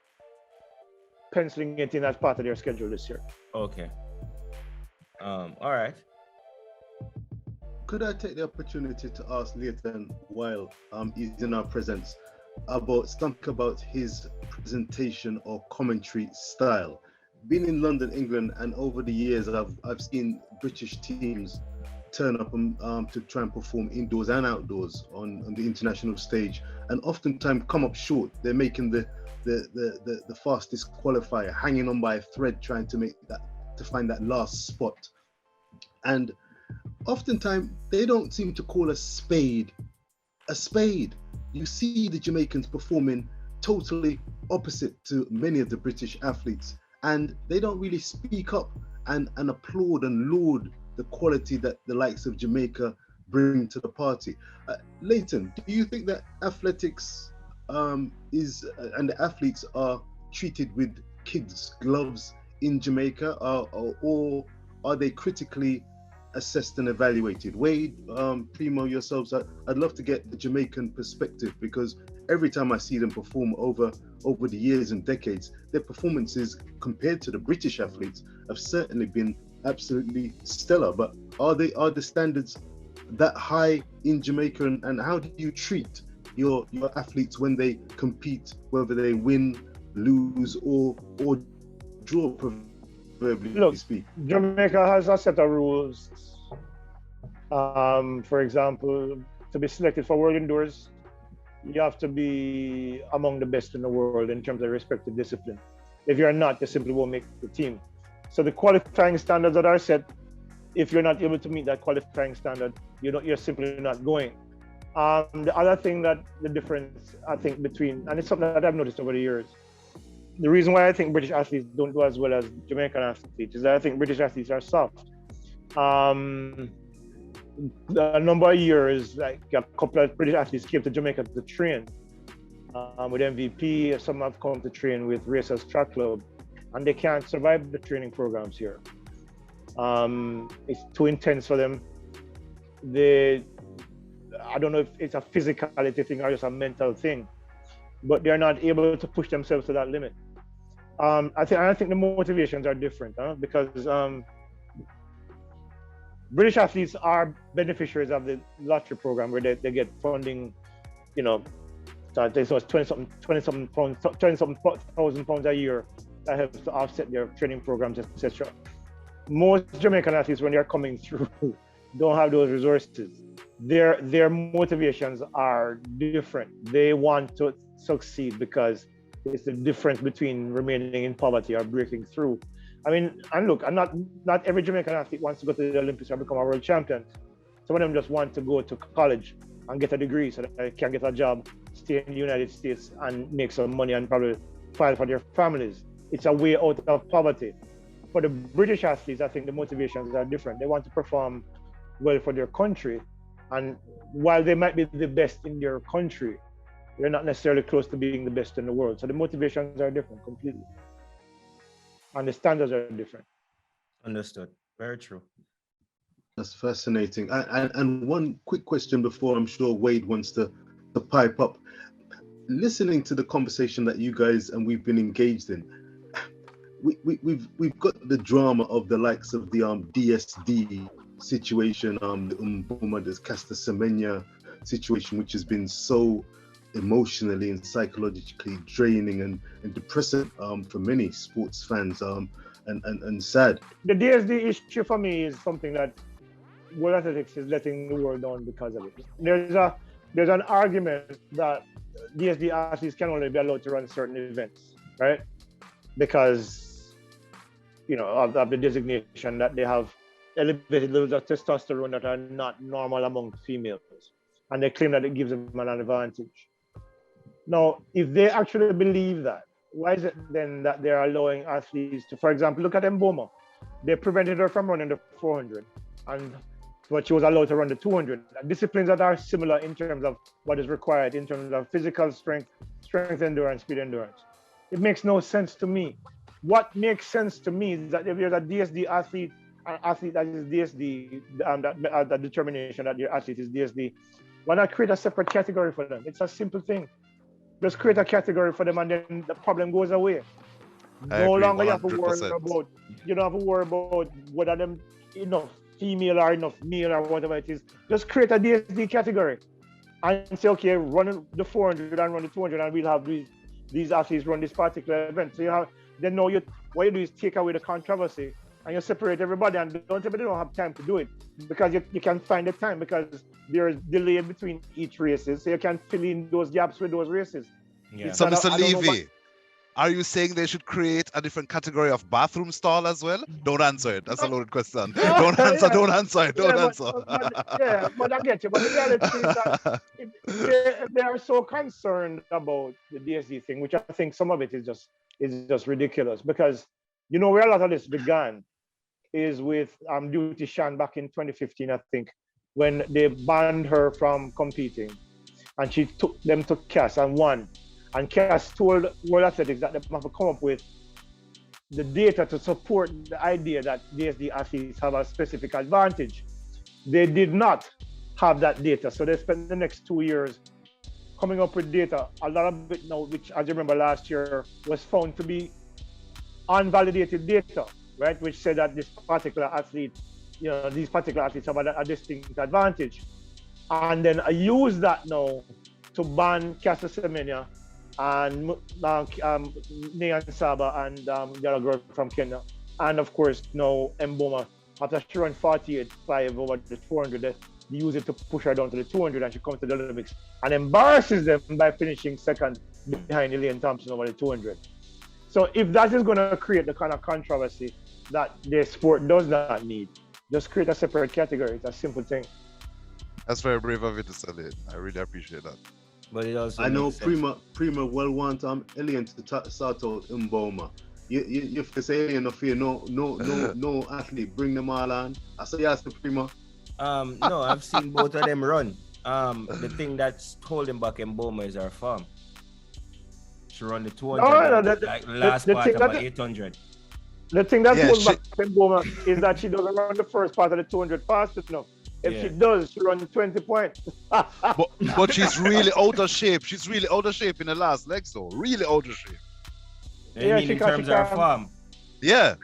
penciling it in as part of their schedule this year. Okay. All right. Could I take the opportunity to ask Leighton while he's in our presence about his presentation or commentary style? Been in London, England, and over the years I've seen British teams turn up to try and perform indoors and outdoors on the international stage, and oftentimes come up short. They're making the fastest qualifier, hanging on by a thread, trying to find that last spot. And oftentimes they don't seem to call a spade a spade. You see the Jamaicans performing totally opposite to many of the British athletes, and they don't really speak up and applaud and laud the quality that the likes of Jamaica bring to the party. Leighton, do you think that athletics and the athletes are treated with kids' gloves in Jamaica, or are they critically assessed and evaluated? Wade, Primo, yourselves, I'd love to get the Jamaican perspective, because every time I see them perform over the years and decades, their performances compared to the British athletes have certainly been absolutely stellar. But are the standards that high in Jamaica, and how do you treat your athletes when they compete, whether they win, lose, or draw, proverbially Look, speak? Jamaica has a set of rules. For example, to be selected for World Indoors, you have to be among the best in the world in terms of respective discipline. If you're not, you simply won't make the team. So the qualifying standards that are set, if you're not able to meet that qualifying standard, you're simply not going. The other thing that the difference, I think, between, and it's something that I've noticed over the years, the reason why I think British athletes don't do as well as Jamaican athletes is that I think British athletes are soft. A number of years, like a couple of British athletes came to Jamaica to train with MVP. Some have come to train with Racers Track Club, and they can't survive the training programs here. It's too intense for them. I don't know if it's a physicality thing or just a mental thing, but they're not able to push themselves to that limit. I think the motivations are different, because British athletes are beneficiaries of the lottery program where they get funding, so they saw 20-something thousand pounds a year that helps to offset their training programs, etc. Most Jamaican athletes, when they're coming through, don't have those resources. Their motivations are different. They want to succeed because it's the difference between remaining in poverty or breaking through. I mean, and look, and not every Jamaican athlete wants to go to the Olympics or become a world champion. Some of them just want to go to college and get a degree so that they can get a job, stay in the United States and make some money and probably file for their families. It's a way out of poverty. For the British athletes, I think the motivations are different. They want to perform well for their country. And while they might be the best in their country, they're not necessarily close to being the best in the world. So the motivations are different completely. And the standards are different. Understood. Very true. That's fascinating. And one quick question before I'm sure Wade wants to pipe up. Listening to the conversation that you guys and we've been engaged in, we've got the drama of the likes of the DSD situation, the Mbuma, the Caster Semenya situation, which has been so emotionally and psychologically draining and depressing for many sports fans, and sad. The DSD issue for me is something that World Athletics is letting the world down because of it. There's an argument that DSD athletes can only be allowed to run certain events, right? Because of the designation that they have elevated levels of testosterone that are not normal among females, and they claim that it gives them an advantage. Now, if they actually believe that, why is it then that they're allowing athletes to, for example, look at Mboma. They prevented her from running the 400, but she was allowed to run the 200. Disciplines that are similar in terms of what is required in terms of physical strength endurance, speed endurance. It makes no sense to me. What makes sense to me is that if you're a DSD athlete, an athlete that is DSD, that determination that your athlete is DSD, why not create a separate category for them? It's a simple thing. Just create a category for them and then the problem goes away. No longer you have to worry about, you don't have to worry about whether them enough female or enough male or whatever it is. Just create a DSD category and say, okay, run the 400 and run the 200 and we'll have these athletes run this particular event. So what you do is take away the controversy and you separate everybody, and everybody don't have time to do it because you can find the time because there's delay between each races, so you can fill in those gaps with those races. Yeah. So Mr. Levy, are you saying they should create a different category of bathroom stall as well? Don't answer it. That's a loaded question. Don't answer it. Don't answer. But I get you. But the reality is that they are so concerned about the DSD thing, which I think some of it is just ridiculous, because where a lot of this began is with Duty Shan back in 2015, I think, when they banned her from competing, and she took them to CAS and won. And CAS told World Athletics that they have to come up with the data to support the idea that DSD athletes have a specific advantage. They did not have that data, so they spent the next 2 years coming up with data. A lot of it now, which as you remember last year, was found to be unvalidated data, right? Which said that this particular athlete, these particular athletes have a distinct advantage. And then I use that now to ban Caster Semenya and Nean Saba and the other girl from Kenya. And of course, now Mboma, after she ran 48.5 over the 400, they use it to push her down to the 200 and she comes to the Olympics and embarrasses them by finishing second behind Elaine Thompson over the 200. So if that is going to create the kind of controversy that the sport does not need, just create a separate category. It's a simple thing. That's very brave of you to say it. I really appreciate that. But it also I know Prima well want Elaine to sort out Mboma. You have to say Elaine no athlete, bring them all on. I say yes to Prima. No, I've seen both of them run. The thing that's holding back Mboma is her form. She run the 200 last part of 800. The thing that's holding back Mboma is that she doesn't run the first part of the 200 fast enough. If she does, she runs 20 points. but she's really out of shape. She's really out of shape in the last legs, though. Really out of shape. In terms of her form. Yeah.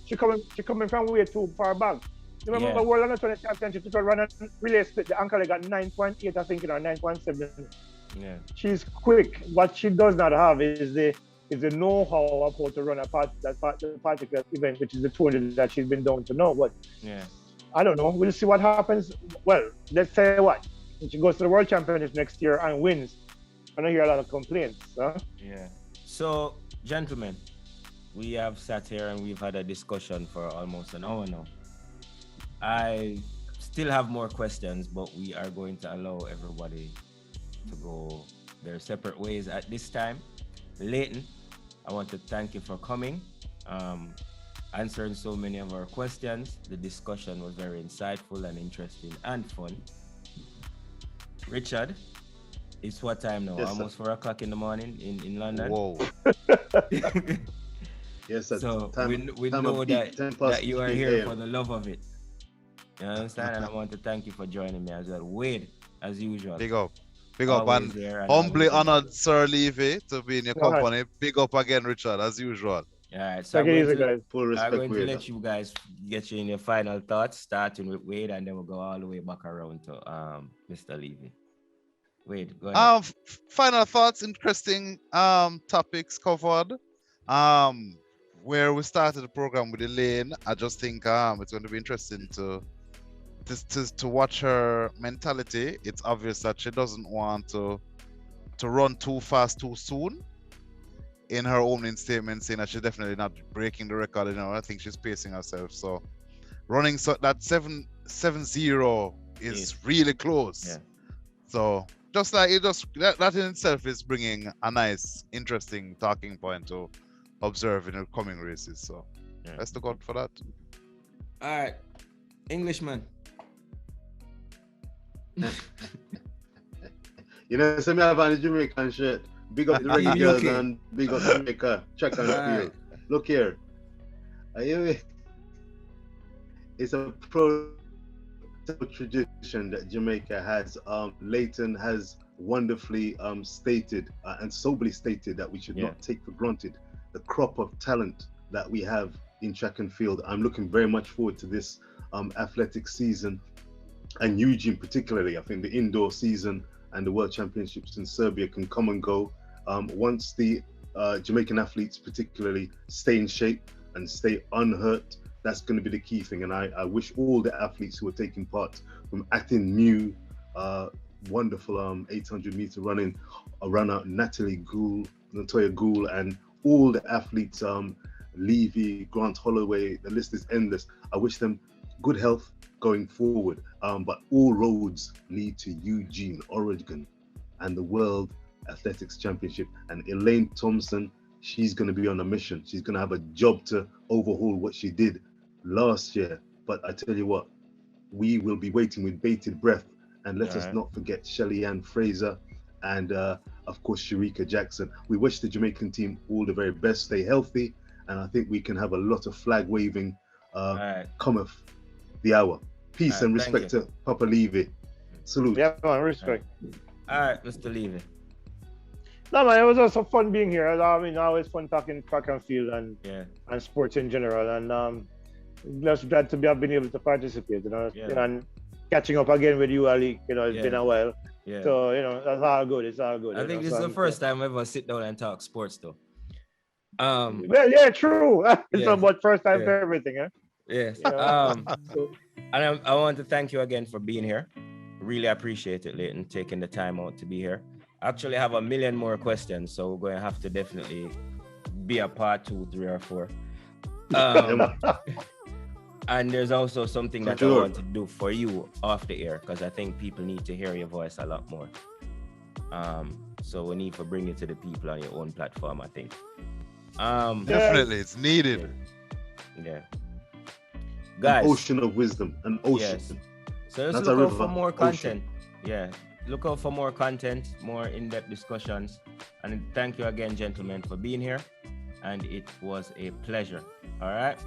She coming from way too far back. You remember the World Under 20 Championship, she ran a relay split. The ankle got 9.8, I think, or 9.7. Yeah. She's quick. What she does not have is the know-how of how to run that particular event, which is the 200 that she's been down to know. But I don't know. We'll see what happens. Well, let's say what. If she goes to the World Championships next year and wins, I don't hear a lot of complaints. Huh? Yeah. So, gentlemen, we have sat here and we've had a discussion for almost an hour now. I still have more questions, but we are going to allow everybody to go their separate ways at this time. Leighton, I want to thank you for coming, answering so many of our questions. The discussion was very insightful and interesting and fun. Richard, it's what time now? Yes, almost 4 o'clock in the morning in London. Whoa. Yes, sir. So we know that you are here for the love of it. You understand? And I want to thank you for joining me as well. Wade, as usual. Big up. And humbly honored Sir Levy to be in your company. Big up again, Richard, as usual. All right, so I'm going to let you guys get you in your final thoughts, starting with Wade, and then we'll go all the way back around to Mr. Levy. Wade, go ahead. Final thoughts, interesting topics covered. Where we started the program with Elaine, I just think it's going to be interesting to watch her mentality. It's obvious that she doesn't want to run too fast too soon. In her opening statement, saying that she's definitely not breaking the record. I think she's pacing herself. So running that 7.70 is really close. Yeah. So just like that in itself is bringing a nice, interesting talking point to observe in the coming races. So let's look out for that. All right, Englishman. So me have on the Jamaican shirt. Big up the reggae girls and big up Jamaica. Check on the field. Look here. It's a pro tradition that Jamaica has. Leighton has wonderfully stated and soberly stated that we should not take for granted the crop of talent that we have in track and field. I'm looking very much forward to this athletic season, and Eugene particularly. I think the indoor season and the World Championships in Serbia can come and go. Once the Jamaican athletes particularly stay in shape and stay unhurt, that's going to be the key thing. And I wish all the athletes who are taking part, from Atin Mew, wonderful 800-meter runner Natalie Gould, Latoya Gould, and all the athletes, Levy, Grant Holloway, the list is endless. I wish them good health going forward. But all roads lead to Eugene, Oregon, and the World Athletics Championship. And Elaine Thompson, she's going to be on a mission. She's going to have a job to overhaul what she did last year. But I tell you what, we will be waiting with bated breath. And let us not forget Shelly Ann Fraser and, of course, Sharika Jackson. We wish the Jamaican team all the very best. Stay healthy. And I think we can have a lot of flag waving cometh the hour. Peace and respect to Papa Levy. Salute. Yeah, man, respect. All right, Mr. Levy. No, man, it was also fun being here. I mean, always fun talking track and field and Yeah. and sports in general. And just glad to have been able to participate. Yeah. And catching up again with you, Ali. It's been a while. Yeah. So that's all good. It's all good. I think this is the first time I ever sit down and talk sports, though. Well, yeah, true. It's about first time for everything, eh? Yes. And I want to thank you again for being here. Really appreciate it, Leighton, taking the time out to be here. I actually have a million more questions, so we're going to have to definitely be a part 2, 3, or 4. And there's also something that I want to do for you off the air, because I think people need to hear your voice a lot more. So we need to bring it to the people on your own platform, I think. Definitely, it's needed. Yeah. Guys. An ocean of wisdom. An ocean. Yes. So just look out for more content. Yeah. Look out for more content, more in-depth discussions. And thank you again, gentlemen, for being here. And it was a pleasure. All right.